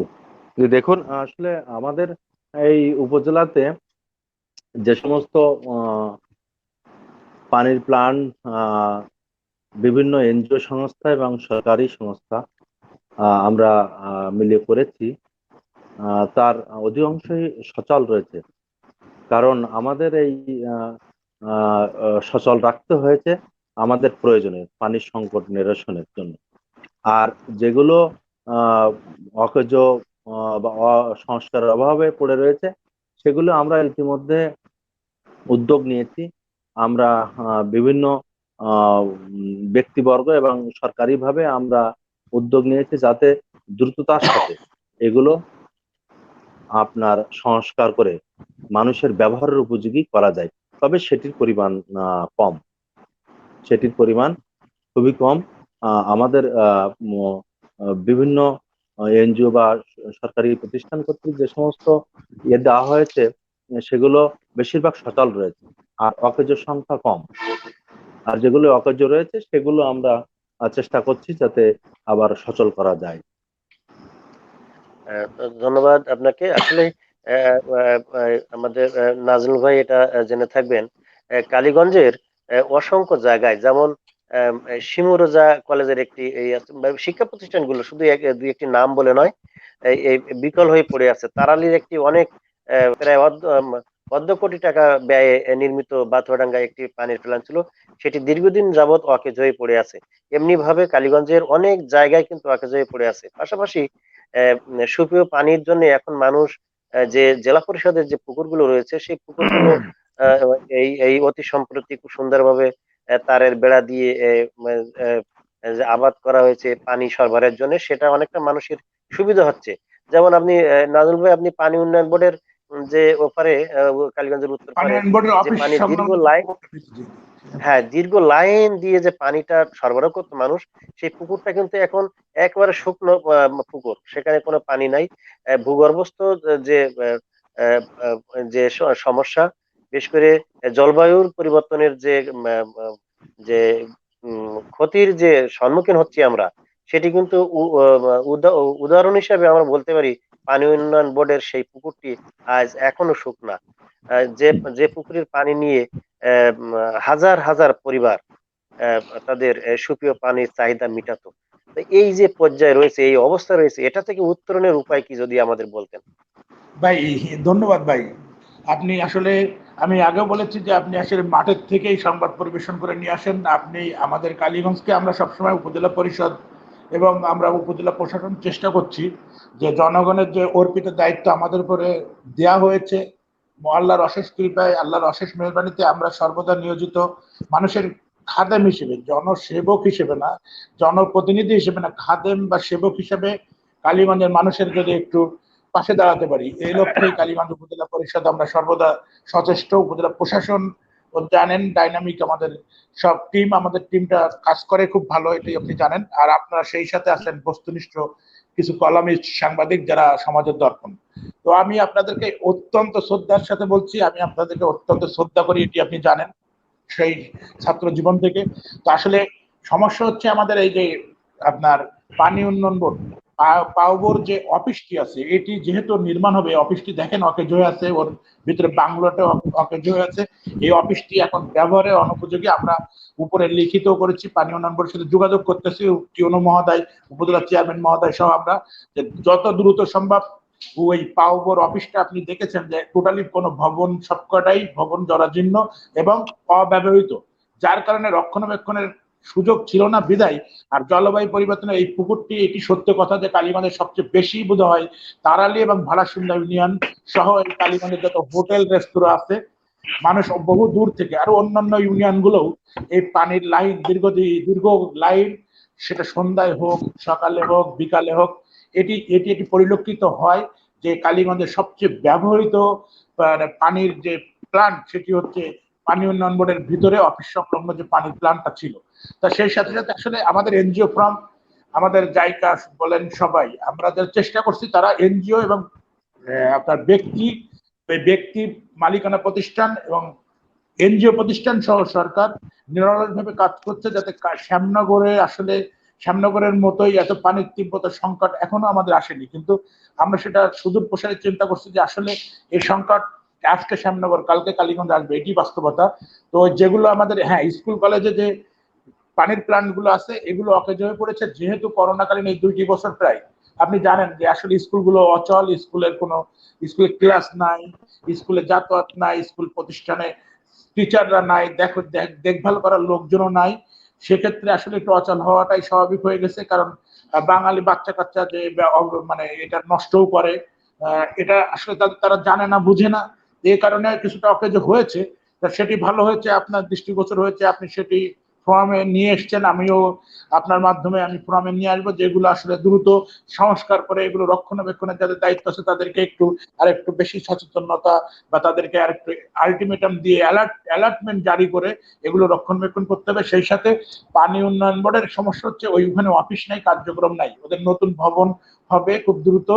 Speaker 2: জি, দেখুন আসলে আমাদের এই উপজেলাতে যে সমস্ত আহ, পানির প্ল্যান্ট বিভিন্ন এনজিও সংস্থা এবং সরকারি সংস্থা আমরা মিলে করেছি, তার অধিকাংশই সচল রয়েছে। কারণ আমাদের এই আহ, সচল রাখতে হয়েছে আমাদের প্রয়োজনে পানির সংকট নিরসনের জন্য। আর যেগুলো আহ, অকেজো বা সংস্কারের অভাবে পড়ে রয়েছে, সেগুলো আমরা ইতিমধ্যে উদ্যোগ নিয়েছি। আমরা বিভিন্ন ব্যক্তিবর্গ এবং সরকারিভাবে আমরা উদ্যোগ নিয়েছি যাতে দ্রুততার সাথে এগুলো আপনার সংস্কার করে মানুষের ব্যবহারের উপযোগী করা যায়। তবে সেটির পরিমাণ কম, সেটির পরিমাণ খুবই কম। আমাদের বিভিন্ন এনজিও বা সরকারি প্রতিষ্ঠান কর্তৃক যে সমস্ত দেওয়া হয়েছে, সেগুলো বেশিরভাগ সচল রয়েছে, আর অকেজোর সংখ্যা কম। আর যেগুলো অকেজো রয়েছে সেগুলো আমরা চেষ্টা করছি যাতে আবার সচল করা যায়।
Speaker 1: তো ধন্যবাদ আপনাকে। আসলে আমাদের নাজমুল ভাই এটা জেনে থাকবেন, কালীগঞ্জের অসংখ্য জায়গায়, যেমন শিমুরজা কলেজের একটি এই আছে, বা শিক্ষা প্রতিষ্ঠানগুলো শুধু দুই একটি নাম বলে নয়, এই বিকল হয়ে পড়ে আছে। তারালির একটি অনেক প্রায় অর্ধ কোটি টাকা ব্যয়ে নির্মিত বাথুয়াডাঙ্গায় একটি পানির প্ল্যান্ট ছিল, সেটি দীর্ঘদিন যাবৎ অকেজ হয়ে পড়ে আছে। এমনি ভাবে কালীগঞ্জের অনেক জায়গায় কিন্তু অকেজ হয়ে পড়ে আছে। পাশাপাশি সুপেয় পানির জন্য এখন মানুষ যে জেলা পরিষদের যে পুকুরগুলো রয়েছে, সেই পুকুরগুলো আহ, এই এই অতি সম্প্রতি খুব সুন্দরভাবে তারের বেড়া দিয়ে যে আবাদ করা হয়েছে পানি সরবরাহের জন্য, সেটা অনেকটা মানুষের সুবিধা হচ্ছে। যেমন আপনি নাজমুল ভাই, আপনি পানি উন্নয়ন বোর্ডের যে ওপারে কালীগঞ্জের উত্তর
Speaker 3: পানি
Speaker 1: পারে
Speaker 3: আইন বোর্ডের
Speaker 1: যে
Speaker 3: অফিস
Speaker 1: পানির দীর্ঘ
Speaker 3: সংলগ্ন যে
Speaker 1: লাইন,
Speaker 3: পুকুরটা রয়েছে, জি, জি।
Speaker 1: হ্যাঁ দীর্ঘ লাইন দিয়ে যে পানিটা সরবরাহ করতো মানুষ, সেই পুকুরটা কিন্তু এখন একেবারে শুকনো পুকুর, সেখানে কোনো পানি নাই। ভূগর্ভস্থ যে আহ, আহ, যে সমস্যা, বিশেষ করে জলবায়ুর পরিবর্তনের যে যে ক্ষতির যে সম্মুখীন হচ্ছি আমরা, সেটি কিন্তু উদাহরণ হিসাবে আমরা বলতে পারি পানি উন্নয়ন বোর্ডের সেই পুকুরটি আজ এখনো শুকনা। যে যে পুকুরের পানি নিয়ে হাজার হাজার পরিবার তাদের সুপেয় পানির চাহিদা মিটাতো। তো এই যে পর্যায়ে রয়েছে, এই অবস্থা রয়েছে, এটা থেকে উত্তরণের উপায় কি যদি আমাদের বলতেন?
Speaker 3: ভাই, ধন্যবাদ ভাই। আপনি আসলে, আমি আগেও বলেছি যে আপনি আসলে মাঠের থেকেই সংবাদ পরিবেশন করে নিয়ে আসেন। আপনি আমাদের কালীগঞ্জকে, আমরা সবসময় উপজেলা পরিষদ এবং আমরা উপজেলা প্রশাসন চেষ্টা করছি যে জনগণের যে অর্পিত দায়িত্ব আমাদের উপরে দেয়া হয়েছে, আল্লাহর অশেষ কৃপায়, আল্লাহর অশেষ মেহরবানিতে আমরা সর্বদা নিয়োজিত মানুষের খাদেম হিসেবে, জনসেবক হিসেবে না, জনপ্রতিনিধি হিসেবে না, খাদেম বা সেবক হিসেবে কালীগঞ্জের মানুষের যদি একটু পাশে দাঁড়াতে পারি, এই লক্ষ্যেই কালীগঞ্জ উপজেলা পরিষদ আমরা সর্বদা সচেষ্ট। উপজেলা প্রশাসন জানেন, ডাইনামিক আমাদের সব টিম, আমাদের টিমটা কাজ করে খুব ভালো, এটাই আপনি জানেন। আর আপনারা সেই সাথে আছেন বস্তুনিষ্ঠ কিছু কলামিস্ট, সাংবাদিক, যারা সমাজের দর্পণ। তো আমি আপনাদেরকে অত্যন্ত শ্রদ্ধার সাথে বলছি, আমি আপনাদেরকে অত্যন্ত শ্রদ্ধা করি, এটি আপনি জানেন সেই ছাত্র জীবন থেকে। তো আসলে সমস্যা হচ্ছে আমাদের এই যে আপনার পানি উন্নয়ন বোর্ড, পাওবোর যে অফিসটি আছে, এটি যেহেতু নির্মাণ হবে, অফিসটি দেখেন অকেজ হয়ে আছে, ওর ভিতরে বাংলোটা অকেজ হয়ে আছে। এই অফিসটি এখন ব্যবহারে অনুপযোগী। আমরা উপরে লিখিত করেছি, পানি উন্নয়ন বোর্ডের সাথে যোগাযোগ করতেছি, টিউনো মহোদয়, উপজেলা চেয়ারম্যান মহোদয় সহ আমরা, যে যত দ্রুত সম্ভব ওই পাওবর অফিসটা আপনি দেখেছেন যে টোটালি কোনো ভবন, সবকটাই ভবন জরাজীর্ণ এবং অব্যবহৃত, যার কারণে রক্ষণাবেক্ষণের সুযোগ ছিল না বিদায়। আর জলবায়ু পরিবর্তনের এই পুকুরটি, এটি সত্য কথা যে কালীগঞ্জের সবচেয়ে বেশি বোধ হয় তারালি এবং ভাড়াসুন্দা ইউনিয়ন সহ এই কালীগঞ্জের যত হোটেল রেস্তোরাঁ আছে, মানুষ বহু দূর থেকে, আরো অন্যান্য ইউনিয়ন গুলোও এই পানির লাইন, দীর্ঘ লাইন, সেটা সন্ধ্যায় হোক, সকালে হোক, বিকালে হোক, এটি এটি এটি পরিলক্ষিত হয় যে কালীগঞ্জের সবচেয়ে ব্যবহৃত পানির যে প্লান্ট, সেটি হচ্ছে পানি উন্নয়ন বোর্ডের ভিতরে অফিস সংলগ্ন যে পানির প্লান্টটা ছিল। তা সেই সাথে সাথে আসলে আমাদের এনজিও ফ্রম, আমাদের জাইকা বলেন, সবাই আমরা যারা চেষ্টা করছি, তারা এনজিও এবং আপনার ব্যক্তি মালিকানা প্রতিষ্ঠান এবং এনজিও প্রতিষ্ঠান সহ সরকার নিরলসভাবে কাজ করছে, যাতে শ্যামনগরে আসলে শ্যামনগরের মতোই এত পানির তীব্রতা সংকট এখনো আমাদের আসেনি, কিন্তু আমরা সেটা সুদূর প্রসারে চিন্তা করছি যে আসলে এই সংকট আজকে শ্যামনগর, কালকে কালীগঞ্জ আসবে, এটি বাস্তবতা। তো যেগুলো আমাদের, হ্যাঁ, স্কুল কলেজে যে পানির প্ল্যান্ট গুলো আছে, এগুলো অকেজ হয়ে পড়েছে যেহেতু করোনাকালীন এই 2টি বছর প্রায়, আপনি জানেন যে আসলে স্কুলগুলো অচল, স্কুলের কোনো স্কুলে ক্লাস নাই, স্কুলে যাতায়াত নাই, স্কুল প্রতিষ্ঠানে টিচাররা নাই, দেখভাল করার লোকজনও নাই। সেক্ষেত্রে আসলে একটু অচল হওয়াটাই স্বাভাবিক হয়ে গেছে, কারণ বাঙালি বাচ্চা কাচ্চা যে মানে এটা নষ্টও করে, এটা আসলে তারা জানে না, বুঝে না, এই কারণে কিছুটা অকেজ হয়েছে। সেটি ভালো হয়েছে, আপনার দৃষ্টিগোচর হয়েছে, আপনি সেটি ফোরামে নিয়ে এসছেন, আমিও আপনার মাধ্যমে আমি ফোরামে নিয়ে আসবো, যেগুলো আসলে দ্রুত সংস্কার করে এগুলো রক্ষণাবেক্ষণের যাদের দায়িত্ব আছে তাদেরকে একটু আরেকটু বেশি সচেতনতা বা তাদেরকে আরেকটু আলটিমেটাম দিয়ে অ্যালার্টমেন্ট জারি করে এগুলো রক্ষণাবেক্ষণ করতে হবে। সেই সাথে পানি উন্নয়ন বোর্ডের সমস্যা হচ্ছে ওইখানে অফিস নাই, কার্যক্রম নাই, ওদের নতুন ভবন হবে খুব দ্রুত।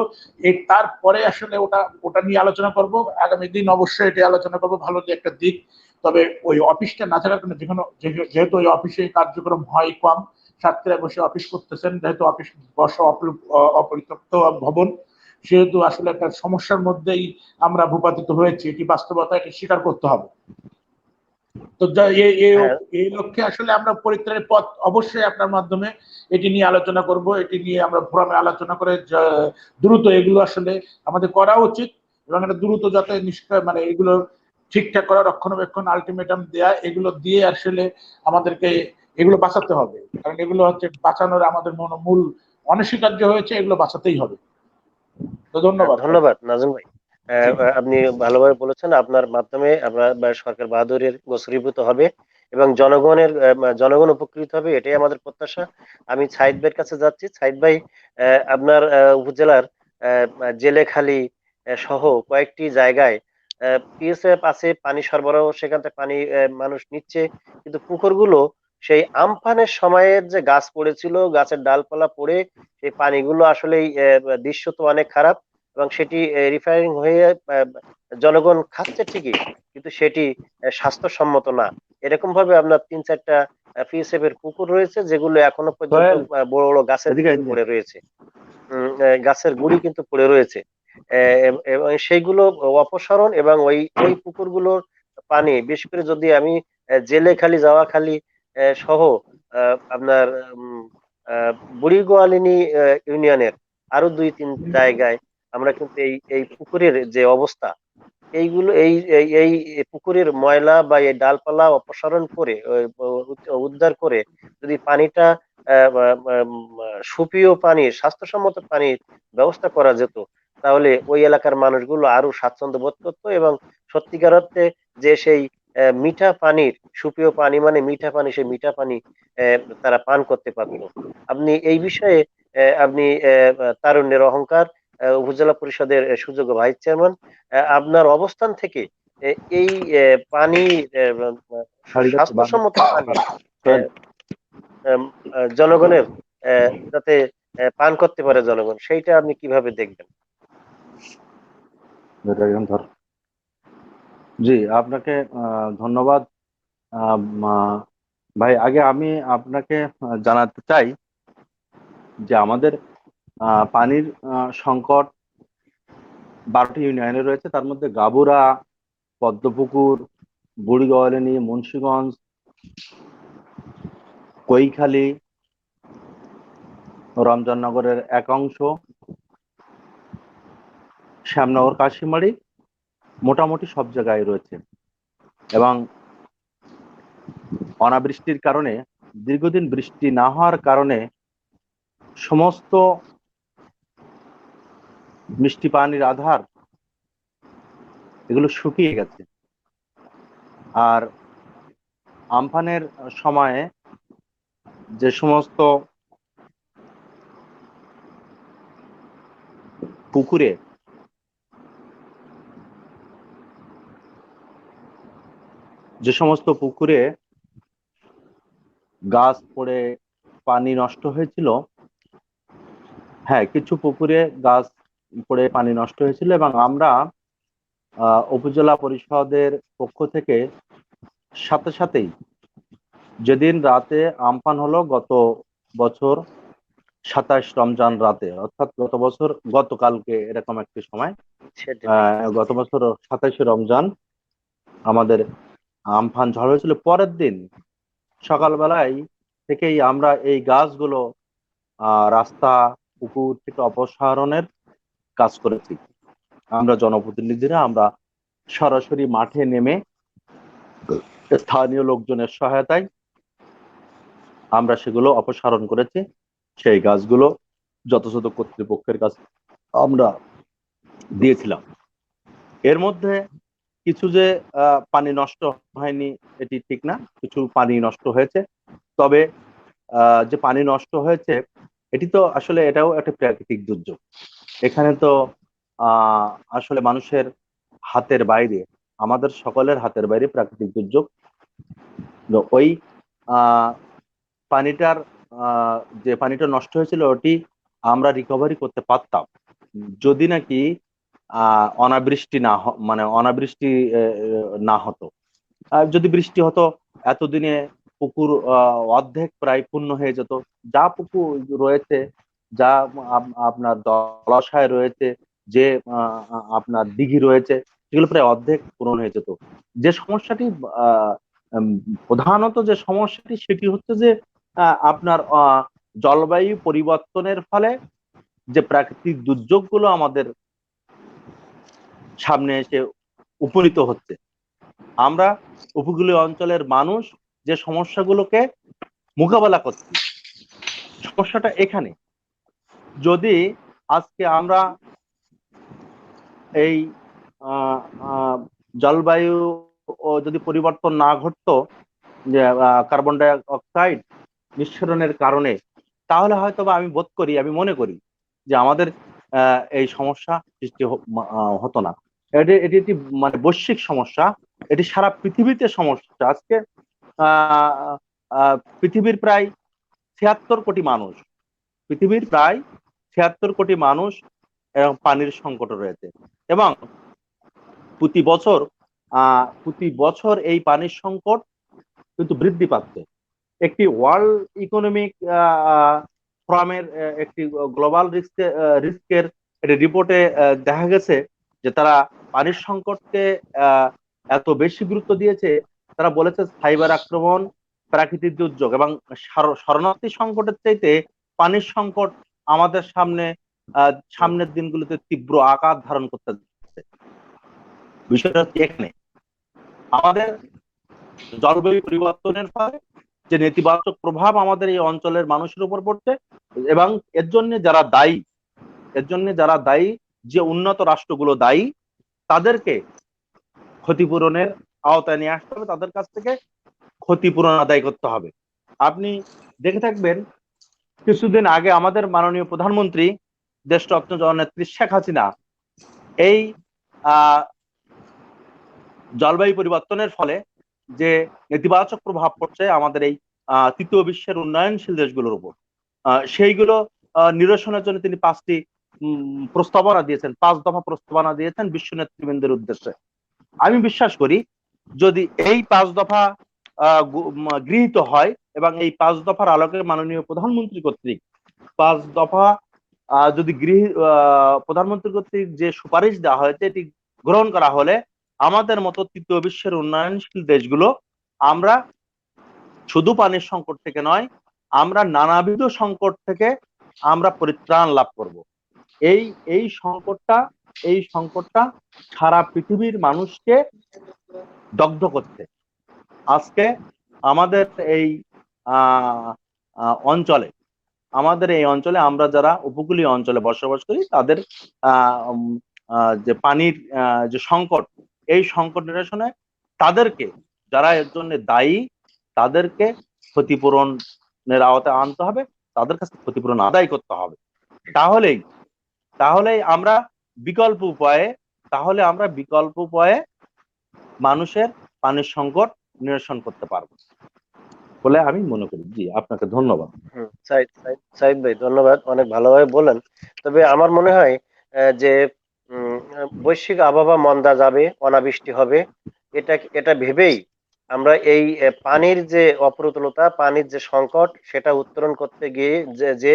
Speaker 3: তারপরে আসলে ওটা ওটা নিয়ে আলোচনা করব আগামী দিন, অবশ্যই এটা আলোচনা করব, ভালো যে একটা দিক। তবে ওই অফিসটা না থাকার কারণে, যেহেতু ওই অফিসে কার্যক্রম হয় কম, সাতক্ষীরায় বসে অফিস করতেছেন, যেহেতু অফিস বসা অপরিত্যক্ত ভবন, সেহেতু আসলে একটা সমস্যার মধ্যেই আমরা ভূপাতিত হয়েছি, এটি বাস্তবতা, এটি স্বীকার করতে হবে। তো
Speaker 1: হ্যাঁ,
Speaker 3: এই লক্ষ্যে আসলে আমরা পরিত্রাণের পথ অবশ্যই আপনার মাধ্যমে এটি নিয়ে আলোচনা করব, এটি নিয়ে আমরা ফোরামে আলোচনা করে দ্রুত এগুলো আসলে আমাদের করা উচিত, এবং এটা দ্রুত যাতে মানে এগুলো ঠিকঠাক করা, রক্ষণাবেক্ষণ, আলটিমেটাম দেয়া, এগুলো দিয়ে আসলে আমাদেরকে এগুলো বাঁচাতে হবে, কারণ এগুলো হচ্ছে বাঁচানোর আমাদের মূল অনস্বীকার্য হয়েছে, এগুলো বাঁচাতেই হবে। তো ধন্যবাদ।
Speaker 1: ধন্যবাদ নাজম ভাই।
Speaker 3: জি।
Speaker 1: আপনি ভালোভাবে বলেছেন, আপনার মাধ্যমে আমরা সরকার বাহাদুরের গোছরীভূত হবে এবং জনগণ উপকৃত হবে, এটাই আমাদের প্রত্যাশা। আমি সাইদ ভাইয়ের কাছে যাচ্ছি। সাইদ ভাই, আপনার উপজেলার জেলেখালি সহ কয়েকটি জায়গায় পিএসএফ আছে, পানি সরবরাহ, সেখান থেকে পানি মানুষ নিচ্ছে, কিন্তু পুকুরগুলো সেই আমফানের সময়ের যে গাছ পড়েছিল, গাছের ডালপালা পড়ে সেই পানিগুলো আসলেই দৃশ্য তো অনেক খারাপ, এবং সেটি রিফাইনিং হয়ে আহ, জনগণ খাচ্ছে ঠিকই, কিন্তু সেটি স্বাস্থ্যসম্মত না। এরকম ভাবে আপনার 3-4টা পিএসএফ এর পুকুর রয়েছে, যেগুলো এখনো পর্যন্ত
Speaker 2: সোহেল,
Speaker 1: বড় বড় গাছের
Speaker 2: এদিকে
Speaker 1: গুড়ি
Speaker 2: এদিকে।
Speaker 1: পড়ে রয়েছে। গাছের গুড়ি কিন্তু পড়ে রয়েছে। এবং সেইগুলো অপসারণ, এবং ওই ওই পুকুরগুলোর পানি, বিশেষ করে যদি আমি জেলেখালি, যাওয়াখালী সহ আপনার উম, আহ, বুড়িগোয়ালিনী ইউনিয়নের আরো 2-3 জায়গায় আমরা কিন্তু এই এই পুকুরের যে অবস্থা, এইগুলো এই এই এই পুকুরের ময়লা বা এই ডালপালা অপসারণ করে উদ্ধার করে যদি পানিটা সুপেয় পানির, স্বাস্থ্যসম্মত পানির ব্যবস্থা করা যেত, তাহলে ওই এলাকার মানুষগুলো আরো স্বাচ্ছন্দ্য বোধ করতো, এবং সত্যিকার অর্থে যে সেই মিঠা পানির, সুপেয় পানি মানে মিঠা পানি, সেই মিঠা পানি তারা পান করতে পারতো। আপনি এই বিষয়ে আপনি তারুণ্যের অহংকার, উপজেলা পরিষদের সুযোগ্য ভাইস চেয়ারম্যান, আপনার অবস্থান থেকে এই পানি,
Speaker 2: শাড়ি যাচ্ছে বাদ।
Speaker 1: স্বাস্থ্যসম্মত পানি
Speaker 2: সোহেল,
Speaker 1: আহ, আম, জনগণের যাতে পান করতে পারে জনগণ, সেইটা আপনি কিভাবে দেখবেন?
Speaker 2: এটা একদম ধর। জি, আপনাকে ধন্যবাদ। আহ, ভাই, আগে আমি আপনাকে জানাতে চাই যে আমাদের পানির সংকট 12টি ইউনিয়নে রয়েছে, তার মধ্যে গাবুরা, পদ্মপুকুর, বুড়িগোয়ালিনী, মুন্সিগঞ্জ, কৈখালী, রমজাননগরের এক অংশ, শ্যামনগর, কাশিমারি মোটামুটি সব জায়গায় রয়েছে। এবং অনাবৃষ্টির কারণে, দীর্ঘদিন বৃষ্টি না হওয়ার কারণে সমস্ত মিষ্টি পানির আধার এগুলো শুকিয়ে গেছে। আর আমফানের সময়ে যে সমস্ত পুকুরে গাছ পড়ে পানি নষ্ট হয়েছিল, হ্যাঁ কিছু পুকুরে গাছ পড়ে পানি নষ্ট হয়েছিল, এবং আমরা উপজেলা পরিষদের পক্ষ থেকে সাথে সাথেই যেদিন রাতে আমফান হলো, গত বছর 27 রমজান রাতে, অর্থাৎ গতকালকে এরকম একটি সময়,
Speaker 1: সেটা
Speaker 2: গত বছর 27 রমজান আমাদের আমফান ঝড় হয়েছিল। পরের দিন সকালবেলায় থেকেই আমরা এই গাছগুলো রাস্তা পুকুর থেকে অপসারণের কাজ করেছি। আমরা জনপ্রতিনিধিরা আমরা সরাসরি মাঠে নেমে স্থানীয় লোকজনের সহায়তায় আমরা সেগুলো অপসারণ করেছি। সেই গাছগুলো যথাযথ কর্তৃপক্ষের কাছে আমরা দিয়েছিলাম। এর মধ্যে কিছু যে পানি নষ্ট হয়নি এটি ঠিক না, কিছু পানি নষ্ট হয়েছে। তবে যে পানি নষ্ট হয়েছে এটি তো আসলে এটাও একটা প্রাকৃতিক দুর্যোগ। এখানে তো আসলে মানুষের হাতের বাইরে, আমাদের সকলের হাতের বাইরে প্রাকৃতিক দুর্যোগ। ওই পানিটার যে পানিটা নষ্ট হয়েছিল ওটি আমরা রিকভারি করতে পারতাম যদি নাকি অনাবৃষ্টি অনাবৃষ্টি না হতো। যদি বৃষ্টি হতো এতদিনে পুকুর অর্ধেক প্রায় পূর্ণ হয়ে যেত। যা পুকুর রয়েছে, যা আপনার জলাশয় রয়েছে, যে আপনার দিঘি রয়েছে, সেগুলো প্রায় অর্ধেক পূরণ হয়ে যেত। যে সমস্যাটি প্রধানত যে সমস্যাটি সেটি হচ্ছে যে আপনার জলবায়ু পরিবর্তনের ফলে যে প্রাকৃতিক দুর্যোগগুলো আমাদের সামনে এসে উপনীত হচ্ছে, আমরা উপকূলীয় অঞ্চলের মানুষ যে সমস্যাগুলোকে মোকাবেলা করছি, সমস্যাটা এখানে। যদি আজকে আমরা এই জলবায়ু যদি পরিবর্তন না ঘটতো, যে কার্বন ডাই অক্সাইড নিঃসরণের কারণে, তাহলে হয়তো বা আমি মনে করি যে আমাদের এই সমস্যা সৃষ্টি হতো না। এটি এটি একটি বৈশ্বিক সমস্যা, এটি সারা পৃথিবীতে সমস্যা। আজকে পৃথিবীর প্রায় 76 কোটি মানুষ, পৃথিবীর প্রায় 76 কোটি মানুষ এবং পানির সংকট রয়েছে, এবং প্রতি বছর এই পানির সংকট কিন্তু বৃদ্ধি পাচ্ছে। একটি ওয়ার্ল্ড ইকোনমিক ফোরামের একটি গ্লোবাল রিস্কের রিপোর্টে দেখা গেছে যে তারা পানির সংকটকে এত বেশি গুরুত্ব দিয়েছে। তারা বলেছে সাইবার আক্রমণ, প্রাকৃতিক দুর্যোগ এবং শরণার্থী সংকটের চাইতে পানির সংকট আমাদের সামনের দিনগুলোতে তীব্র আকার ধারণ করতে যাচ্ছে। বিষয়টা হচ্ছে এখানে আমাদের জলবায়ু পরিবর্তনের ফলে যে নেতিবাচক প্রভাব আমাদের এই অঞ্চলের মানুষের উপর পড়ছে, এবং এর জন্য যারা দায়ী, যে উন্নত রাষ্ট্রগুলো দায়ী, তাদেরকে ক্ষতিপূরণের আওতায় নিয়ে আসতে হবে, তাদের কাছ থেকে ক্ষতিপূরণ আদায় করতে হবে। আপনি দেখে থাকবেন কিছুদিন আগে আমাদের মাননীয় প্রধানমন্ত্রী দেশরত্ন জননেত্রী শেখ হাসিনা এই জলবায়ু পরিবর্তনের ফলে যে নেতিবাচক প্রভাব পড়ছে আমাদের এই তৃতীয় বিশ্বের উন্নয়নশীল দেশগুলোর উপর, সেইগুলো নিরসনের জন্য তিনি 5টি প্রস্তাবনা দিয়েছেন, 5 দফা প্রস্তাবনা দিয়েছেন বিশ্ব নেতৃবৃন্দের উদ্দেশ্যে। আমি বিশ্বাস করি যদি এই 5 দফা গৃহীত হয় এবং এই 5 দফার আলোকে মাননীয় প্রধানমন্ত্রী কর্তৃক 5 দফা যদি প্রধানমন্ত্রী কর্তৃক যে সুপারিশ দেওয়া হয়েছে এটি গ্রহণ করা হলে আমাদের মতো তৃতীয় বিশ্বের উন্নয়নশীল দেশগুলো আমরা শুধু পানির সংকট থেকে নয়, আমরা নানাবিধ সংকট থেকে আমরা পরিত্রাণ লাভ করব। এই সংকটটা এই সংকটটা সারা পৃথিবীর মানুষকে দগ্ধ করছে। আজকে আমাদের এই আহ অঞ্চলে এই অঞ্চলে আমরা যারা উপকূলীয় অঞ্চলে বসবাস করি তাদের যে পানির যে সংকট, এই সংকট নিরসনে তাদেরকে, যারা এর জন্য দায়ী, তাদেরকে ক্ষতিপূরণের আওতায় আনতে হবে, তাদের কাছে ক্ষতিপূরণ আদায় করতে হবে। তাহলেই আমরা বিকল্প উপায়ে মানুষের পানির সংকট নিরসন করতে পারবো বলে আমি মনে করি। জি, আপনাকে ধন্যবাদ।
Speaker 1: সাইদ ভাই ধন্যবাদ, অনেক ভালোভাবে বলেন। তবে আমার মনে হয় যে বৈশ্বিক আবহাওয়া মন্দা যাবে, অনাবৃষ্টি হবে, এটা ভেবেই আমরা এই পানির যে অপ্রতুলতা, পানির যে সংকট, সেটা উত্তরণ করতে গিয়ে যে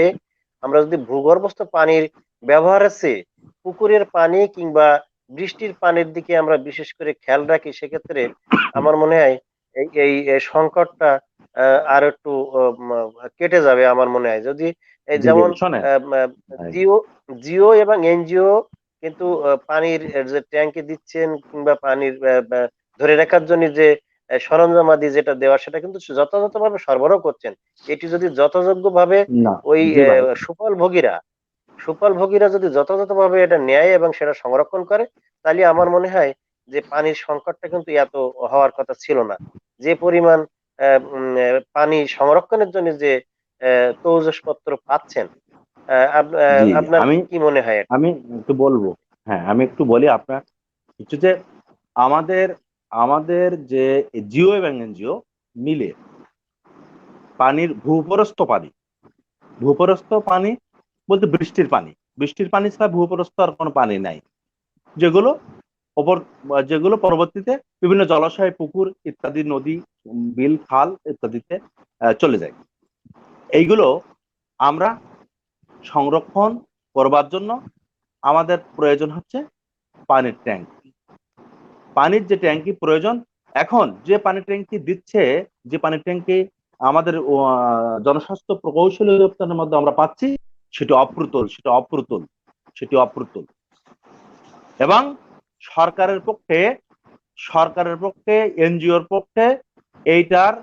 Speaker 1: আমরা যদি ভূগর্ভস্থ পানির ব্যবহারের চেয়ে পুকুরের পানি কিংবা বৃষ্টির পানির দিকে আমরা বিশেষ করে খেয়াল রাখি, সেক্ষেত্রে আমার মনে হয় এই সংকটটা আর একটু কেটে যাবে আমার মনে হয়। যদি এই
Speaker 2: জি
Speaker 1: যেমন
Speaker 2: শোনেন,
Speaker 1: জিও জিও এবং এনজিও কিন্তু পানির যে ট্যাঙ্কি দিচ্ছেন কিংবা পানির ধরে রাখার জন্য যে সরঞ্জামাদি যেটা দেওয়া, সেটা কিন্তু যথাযথভাবে সরবরাহ করছেন। এটি যদি যথাযোগ্যভাবে
Speaker 2: না,
Speaker 1: ওই
Speaker 2: জি ভাই,
Speaker 1: সুফলভোগীরা যদি যথাযথভাবে এটা নেয় এবং সেটা সংরক্ষণ করে, তাহলে আমার মনে হয় যে পানির সংকটটা কিন্তু এত হওয়ার কথা ছিল না। যে পরিমাণ পানি সংরক্ষণের জন্য যে তৌজসপত্র পাচ্ছেন,
Speaker 2: জি
Speaker 1: আপনার
Speaker 2: আমি
Speaker 1: কি মনে হয় এটা?
Speaker 2: আমি একটু বলবো। হ্যাঁ, আমি একটু বলি আপনার হচ্ছে যে আমাদের আমাদের যে জিও এবং এনজিও মিলে পানির ভূপরস্থ পানি বলতে বৃষ্টির পানি ছাড়া ভূপরস্থ আর কোনো পানি নাই, যেগুলো ওপর যেগুলো পরবর্তীতে বিভিন্ন জলাশয়, পুকুর ইত্যাদি, নদী, বিল, খাল ইত্যাদিতে চলে যায়। এইগুলো আমরা সংরক্ষণ করবার জন্য আমাদের প্রয়োজন হচ্ছে পানির ট্যাঙ্ক। পানির যে ট্যাঙ্কি প্রয়োজন, এখন যে পানির ট্যাঙ্কি দিচ্ছে, যে পানির ট্যাঙ্কি আমাদের জনস্বাস্থ্য প্রকৌশলী অধিদপ্তরের মধ্যে আমরা পাচ্ছি, সেটি অপ্রতুল এবং সরকারের পক্ষে এনজিওর পক্ষে এইটার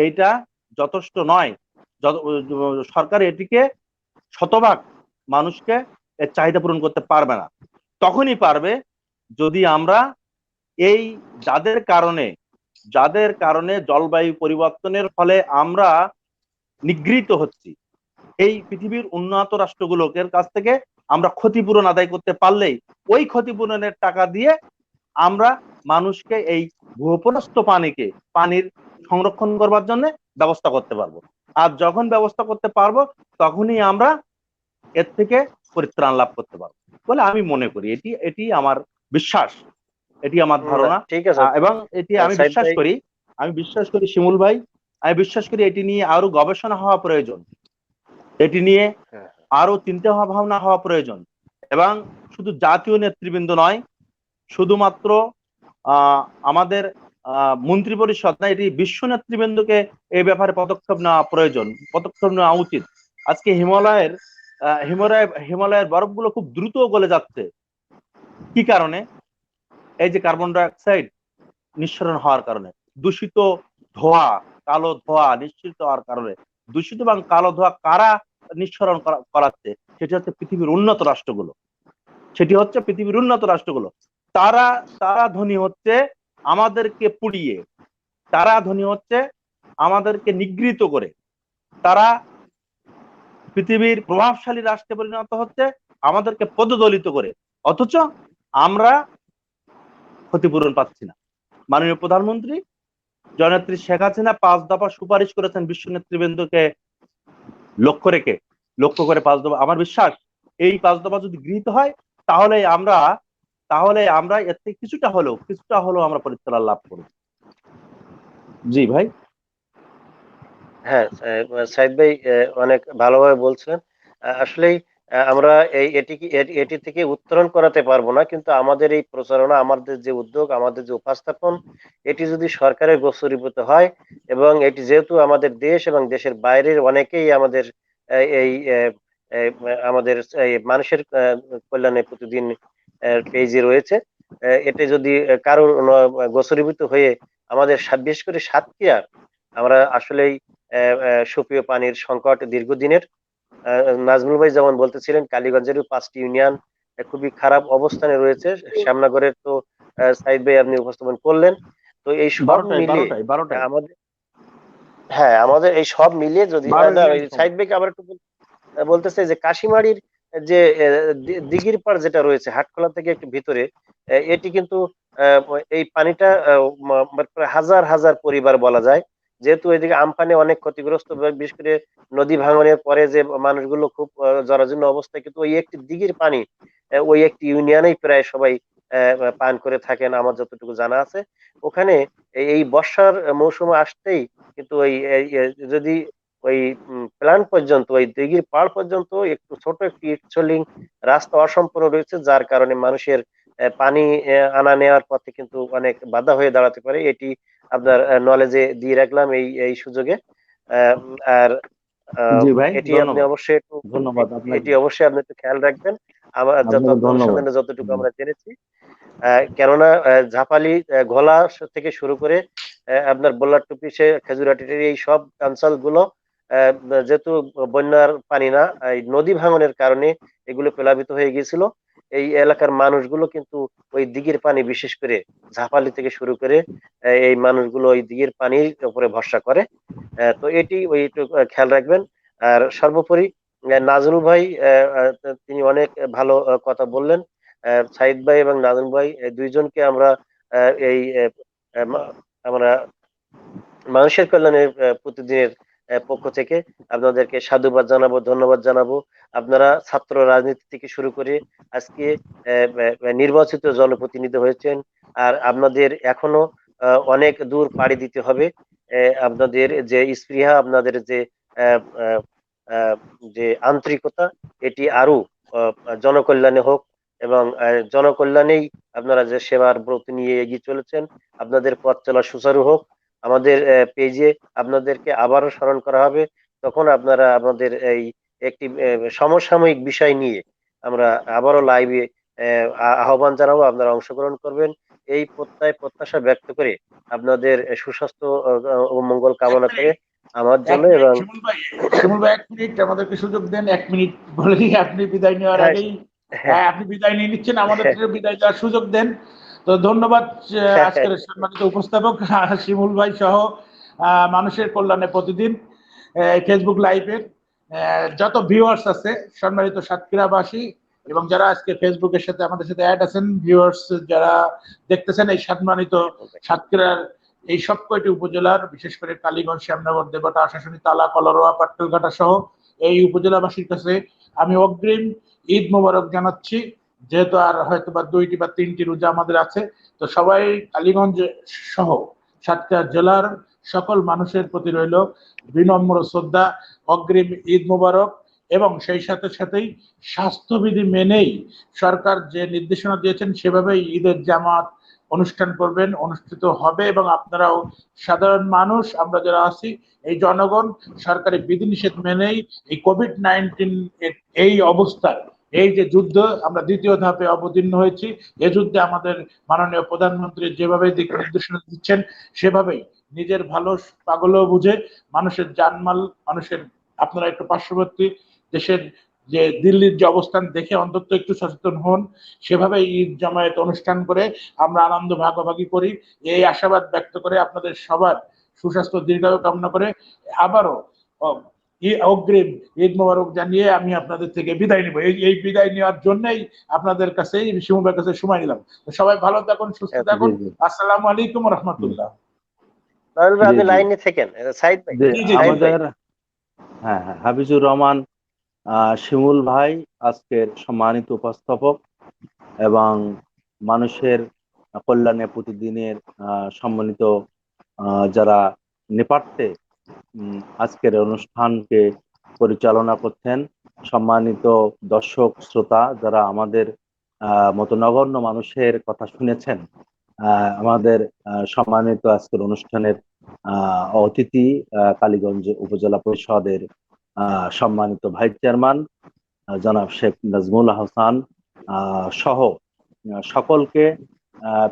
Speaker 2: এইটা যথেষ্ট নয়। সরকার এটিকে শতভাগ মানুষকে এর চাহিদা পূরণ করতে পারবে না। তখনই পারবে যদি আমরা এই যাদের কারণে জলবায়ু পরিবর্তনের ফলে আমরা নিগৃহীত হচ্ছি, এই পৃথিবীর উন্নত রাষ্ট্রগুলোর কাছ থেকে আমরা ক্ষতিপূরণ আদায় করতে পারলেই ওই ক্ষতিপূরণের টাকা দিয়ে আমরা মানুষকে এই ভূপৃষ্ঠ পানির সংরক্ষণ করবার জন্য ব্যবস্থা করতে পারবো। আর যখন ব্যবস্থা করতে পারবো, তখনই আমরা এর থেকে পরিত্রাণ লাভ করতে পারবো বলে আমি মনে করি। এটি আমার বিশ্বাস, এটি আমার ধারণা।
Speaker 1: ঠিক আছে
Speaker 2: এবং এটি আমি
Speaker 1: সাইদ
Speaker 2: বিশ্বাস
Speaker 1: ভাই।
Speaker 2: করি, শিমুল ভাই, আমি বিশ্বাস করি এটি নিয়ে আরো গবেষণা হওয়া প্রয়োজন, এটি নিয়ে
Speaker 1: হ্যাঁ,
Speaker 2: আরো চিন্তা ভাবনা হওয়া প্রয়োজন। এবং শুধু জাতীয় নেতৃবৃন্দ নয়, শুধুমাত্র আমাদের মন্ত্রী পরিষদ না, এটি বিশ্ব নেতৃবৃন্দকে এই ব্যাপারে পদক্ষেপ নেওয়া উচিত। আজকে হিমালয়ের বরফগুলো খুব দ্রুত গলে যাচ্ছে। কি কারণে? এই যে কার্বন ডাই অক্সাইড নিঃসরণ হওয়ার কারণে, দূষিত কালো ধোঁয়া নিঃসৃত হওয়ার কারণে। দূষিত এবং কালো ধোঁয়া কারা নিঃসরণ করাচ্ছে? সেটি হচ্ছে পৃথিবীর উন্নত রাষ্ট্রগুলো। তারা ধনী হচ্ছে আমাদেরকে পুড়িয়ে, তারা ধনী হচ্ছে আমাদেরকে নিগৃহীত করে, তারা পৃথিবীর প্রভাবশালী রাষ্ট্রে পরিণত হচ্ছে আমাদেরকে পদদলিত করে, অথচ আমরা ক্ষতিপূরণ পাচ্ছি না। মাননীয় প্রধানমন্ত্রী জননেত্রী শেখ হাসিনা 5 দফা সুপারিশ করেছেন বিশ্ব নেতৃবৃন্দকে লক্ষ্য করে 5 দফা। আমার বিশ্বাস এই 5 দফা যদি গৃহীত হয়, তাহলে আমরা এর থেকে কিছুটা হলেও আমরা পরিত্রাণ লাভ করব। জি ভাই।
Speaker 1: হ্যাঁ, সাইদ ভাই অনেক ভালোভাবে বলছেন। আসলেই আমরা এটি থেকে উত্তরণ করাতে পারবো না, কিন্তু আমাদের এই প্রচারণা, আমাদের যে উদ্যোগ, আমাদের যে উপস্থাপন, এটি যদি সরকারের গোচরীভূত হয়, এবং এটি যেহেতু আমাদের দেশ এবং দেশের বাইরের অনেকেই আমাদের এই আমাদের এই মানুষের কল্যাণে প্রতিদিন পেজে রয়েছে। এতে যদি কারোর গোচরীভূত হয়ে আমাদের বিশেষ করে সাতক্ষীরার আমরা আসলেই সুপেয় পানির সংকট দীর্ঘদিনের। নাজমুল ভাই যেমন বলতেছিলেন কালীগঞ্জেরও 5টি ইউনিয়ন খুবই খারাপ অবস্থানে রয়েছে। শ্যামনগরের তো সাইদ ভাই আপনি উপস্থাপন করলেন। তো এই সব
Speaker 2: 12টায়
Speaker 1: মিলিয়ে
Speaker 2: 12টায়
Speaker 1: আমাদের, হ্যাঁ আমাদের এই সব মিলিয়ে যদি
Speaker 2: 12
Speaker 1: না
Speaker 2: ইউনিয়ন
Speaker 1: সাইদ ভাইকে আবার একটু বলতেছে যে কাশিমারির যে দিঘির পাড় যেটা রয়েছে হাটখোলা থেকে একটু ভিতরে, এটি কিন্তু এই পানিটা প্রায় হাজার হাজার পরিবার বলা যায়, যেহেতু এদিকে আমপানে অনেক ক্ষতিগ্রস্ত, বিশেষ করে নদী ভাঙনের পরে যে মানুষগুলো খুব জরাজীর্ণ অবস্থায়, কিন্তু ওই একটি দিঘির পানি ওই একটি ইউনিয়নেই প্রায় সবাই পান করে থাকেন আমার যতটুকু জানা আছে। ওখানে এই বর্ষার মৌসুমে আসতেই কিন্তু ওই যদি ওই প্ল্যান্ট পর্যন্ত ওই দিঘির পাড় পর্যন্ত একটু ছোট একটি ইটচলিং রাস্তা অসম্পূর্ণ রয়েছে, যার কারণে মানুষের পানি আনা নেওয়ার পথে কিন্তু অনেক বাধা হয়ে দাঁড়াতে পারে। এটি আপনার নলেজে দিয়ে রাখলাম এই এই সুযোগে। আর
Speaker 2: জি ভাই,
Speaker 1: এটি আপনি
Speaker 2: ধন্যবাদ।
Speaker 1: অবশ্যই একটু
Speaker 2: ধন্যবাদ আপনাকে।
Speaker 1: এটি অবশ্যই আপনি একটু খেয়াল রাখবেন। আমার যত
Speaker 2: আপনাকে ধন্যবাদ।
Speaker 1: অনুসন্ধানে যতটুকু আমরা জেনেছি, কেননা ঝাপালি ঘোলা থেকে শুরু করে আপনার বল্লার টুপি সে খেজুরাটির এই সব অঞ্চল গুলো আহ, যেহেতু বন্যার পানি না, এই নদী ভাঙনের কারণে এগুলো প্লাবিত হয়ে গিয়েছিল। এই এলাকার মানুষগুলো কিন্তু ওই দিঘির পানি, বিশেষ করে ঝাপালি থেকে শুরু করে এই মানুষগুলো ওই দিঘির পানির উপরে ভরসা করে। তো এটি ওই একটু খেয়াল রাখবেন। আর সর্বোপরি নাজরুল ভাই তিনি অনেক ভালো কথা বললেন। সাইদ ভাই এবং নাজরুল ভাই দুইজনকে আমরা এই আমরা মানুষের কল্যাণের প্রতিদিনের পক্ষ থেকে আপনাদেরকে সাধুবাদ জানাবো, ধন্যবাদ জানাবো। আপনারা ছাত্র রাজনীতি থেকে শুরু করে আজকে নির্বাচিত জনপ্রতিনিধি হয়েছেন। আর আপনাদের এখনো অনেক দূর পাড়ি দিতে হবে। আপনাদের যে স্পৃহা, আপনাদের যে আহ, আহ, আহ, যে আন্তরিকতা, এটি আরো জনকল্যাণে হোক। এবং জনকল্যাণেই আপনারা যে সেবার ব্রত নিয়ে এগিয়ে চলেছেন, আপনাদের পথ চলা সুচারু হোক। আমাদের পেজে আপনাদেরকে আবারও স্মরণ করা হবে, তখন আপনারা আমাদের এই একটি সমসাময়িক বিষয় নিয়ে আমরা আবারও লাইভে আহ্বান জানাবো, আপনারা অংশগ্রহণ করবেন। এই প্রত্যাশা ব্যক্ত করে আপনাদের সুস্বাস্থ্য ও মঙ্গল
Speaker 3: এক
Speaker 1: কামনা করে
Speaker 3: মিনিট
Speaker 1: আমার
Speaker 3: এক
Speaker 1: জন্য
Speaker 3: মিনিট
Speaker 1: এবং
Speaker 3: শিমুল ভাই 1 মিনিট আমাদেরকে সুযোগ দেন। 1 মিনিট বলেই আপনি বিদায় নেওয়ার
Speaker 1: হ্যাঁ
Speaker 3: আগেই
Speaker 1: হ্যাঁ
Speaker 3: আপনি বিদায় নিয়ে নিচ্ছেন, আমাদের বিদায় দেওয়ার সুযোগ দেন। তো ধন্যবাদ
Speaker 1: হ্যাঁ হ্যাঁ
Speaker 3: আজকের সম্মানিত উপস্থাপক শিমুল ভাই সহ মানুষের কল্যাণে প্রতিদিন ফেসবুক লাইভের যত ভিউয়ার্স আছে সম্মানিত সাতক্ষীরাবাসী এবং যারা আজকে ফেসবুকের সাথে আমাদের সাথে অ্যাড আছেন, ভিউয়ার্স যারা দেখতেছেন, এই সম্মানিত সাতক্ষীরার এই সব কয়টি উপজেলার, বিশেষ করে কালীগঞ্জ, শ্যামনগর, দেবতা, আশাশুনি, তালা, কলরোয়া, পাটকেলঘাটা সহ এই উপজেলাবাসীর কাছে আমি অগ্রিম ঈদ মোবারক জানাচ্ছি। যেহেতু আর হয়তো বা 2টি বা 3টি রোজা আমাদের আছে, তো সবাই কালীগঞ্জ সহ সাতক্ষীরা জেলার সকল মানুষের প্রতি রইল বিনম্র শ্রদ্ধা, অগ্রিম ঈদ মোবারক। এবং সেই সাথে সাথেই স্বাস্থ্যবিধি মেনেই সরকার যে নির্দেশনা দিয়েছেন সেভাবেই ঈদের জামাত অনুষ্ঠান করবেন, অনুষ্ঠিত হবে। এবং আপনারাও সাধারণ মানুষ আমরা যারা আছি, এই জনগণ সরকারি বিধিনিষেধ মেনেই এই কোভিড-19 এই অবস্থায়, এই যে যুদ্ধ আমরা দ্বিতীয় ধাপে অবতীর্ণ হয়েছি, এ যুদ্ধে আমাদের মাননীয় প্রধানমন্ত্রী যেভাবে দিক নির্দেশনা দিচ্ছেন সেভাবেই নিজের ভালো পাগলও বুঝে মানুষের জানমাল, মানুষের, আপনারা একটু পার্শ্ববর্তী দেশের যে দিল্লির যে অবস্থান দেখে অন্তত একটু সচেতন হন, সেভাবে ঈদ জামায়াত অনুষ্ঠান করে আমরা আনন্দ ভাগাভাগি করি। এই আশাবাদ ব্যক্ত করে আপনাদের সবার সুস্বাস্থ্য দীর্ঘায়ু কামনা করে আবারও অগ্রিম ঈদ মোবারক জানিয়ে আমি আপনাদের থেকে বিদায় নিব। এই বিদায় নেওয়ার জন্যই আপনাদের কাছে, শিমুলের কাছে সময় নিলাম। সবাই ভালো থাকুন, সুস্থ
Speaker 2: জি
Speaker 3: থাকুন।
Speaker 2: জি
Speaker 3: আসসালামু আলাইকুম
Speaker 2: জি
Speaker 3: রহমতুল্লাহ।
Speaker 1: নাজরুল ভাই
Speaker 2: জি
Speaker 1: আপনি
Speaker 2: জি
Speaker 1: লাইনে থেকেন। সাইদ ভাই,
Speaker 2: জি
Speaker 3: জি জি জি
Speaker 1: সাইদ ভাই।
Speaker 2: আমাদের, হ্যাঁ হ্যাঁ, হাফিজুর রহমান শিমুল ভাই আজকের সম্মানিত উপস্থাপক এবং মানুষের কল্যাণে প্রতিদিনের সম্মানিত যারা নেপার্থে আজকের অনুষ্ঠানকে পরিচালনা করছেন, সম্মানিত দর্শক শ্রোতা যারা আমাদের মতো নগণ্য মানুষের কথা শুনেছেন, আমাদের সম্মানিত আজকের অনুষ্ঠানের অতিথি কালীগঞ্জ উপজেলা পরিষদের সম্মানিত ভাইস চেয়ারম্যান জনাব শেখ নাজমুল হাসান সহ সকলকে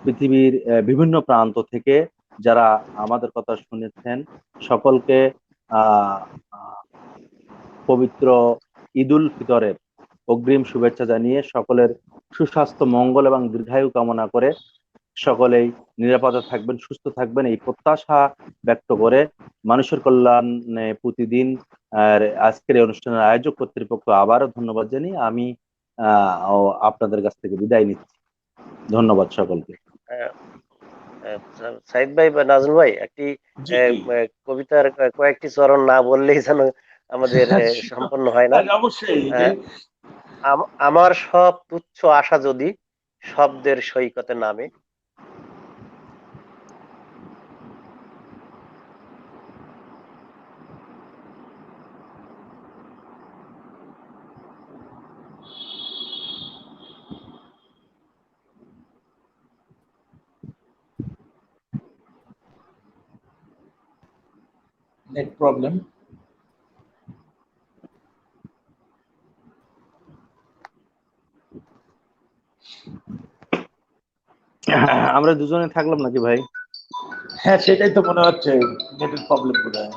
Speaker 2: পৃথিবীর বিভিন্ন প্রান্ত থেকে যারা আমাদের কথা শুনেছেন সকলকে আহ আহ, পবিত্র ঈদুল ফিতরের অগ্রিম শুভেচ্ছা জানিয়ে সকলের সুস্বাস্থ্য মঙ্গল এবং দীর্ঘায়ু কামনা করে সকলেই নিরাপদে থাকবেন, সুস্থ থাকবেন এই প্রত্যাশা ব্যক্ত করে মানুষের কল্যাণে প্রতিদিন আজকের এই অনুষ্ঠানের আয়োজক কর্তৃপক্ষ আবারও ধন্যবাদ জানিয়ে আমি আপনাদের কাছ থেকে বিদায় নিচ্ছি। ধন্যবাদ সকলকে।
Speaker 1: আহ, সাইদ ভাই বা নাজমুল ভাই, একটি
Speaker 3: জি জি
Speaker 1: কবিতার কয়েকটি চরণ না বললেই যেন আমাদের সম্পন্ন হয় না।
Speaker 3: অবশ্যই
Speaker 1: আহ, আমার সব তুচ্ছ আশা যদি শব্দের সৈকতে নামে,
Speaker 3: নেট প্রবলেম।
Speaker 2: আমরা দুজনে থাকলাম নাকি ভাই?
Speaker 3: হ্যাঁ, সেটাই তো মনে হচ্ছে, নেটের প্রবলেম বোধ হয়।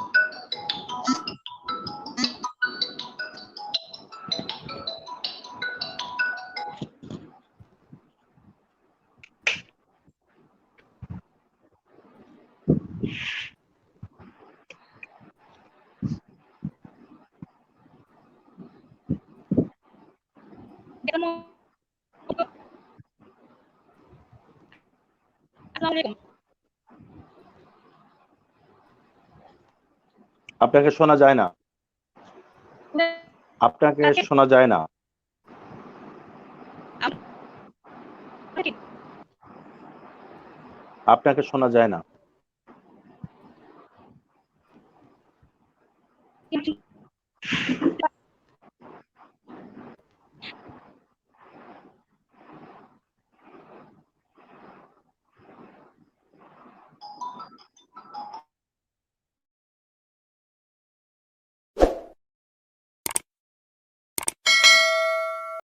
Speaker 2: আপনাকে শোনা যায় না, আপনাকে শোনা যায় না, আপনাকে শোনা যায় না।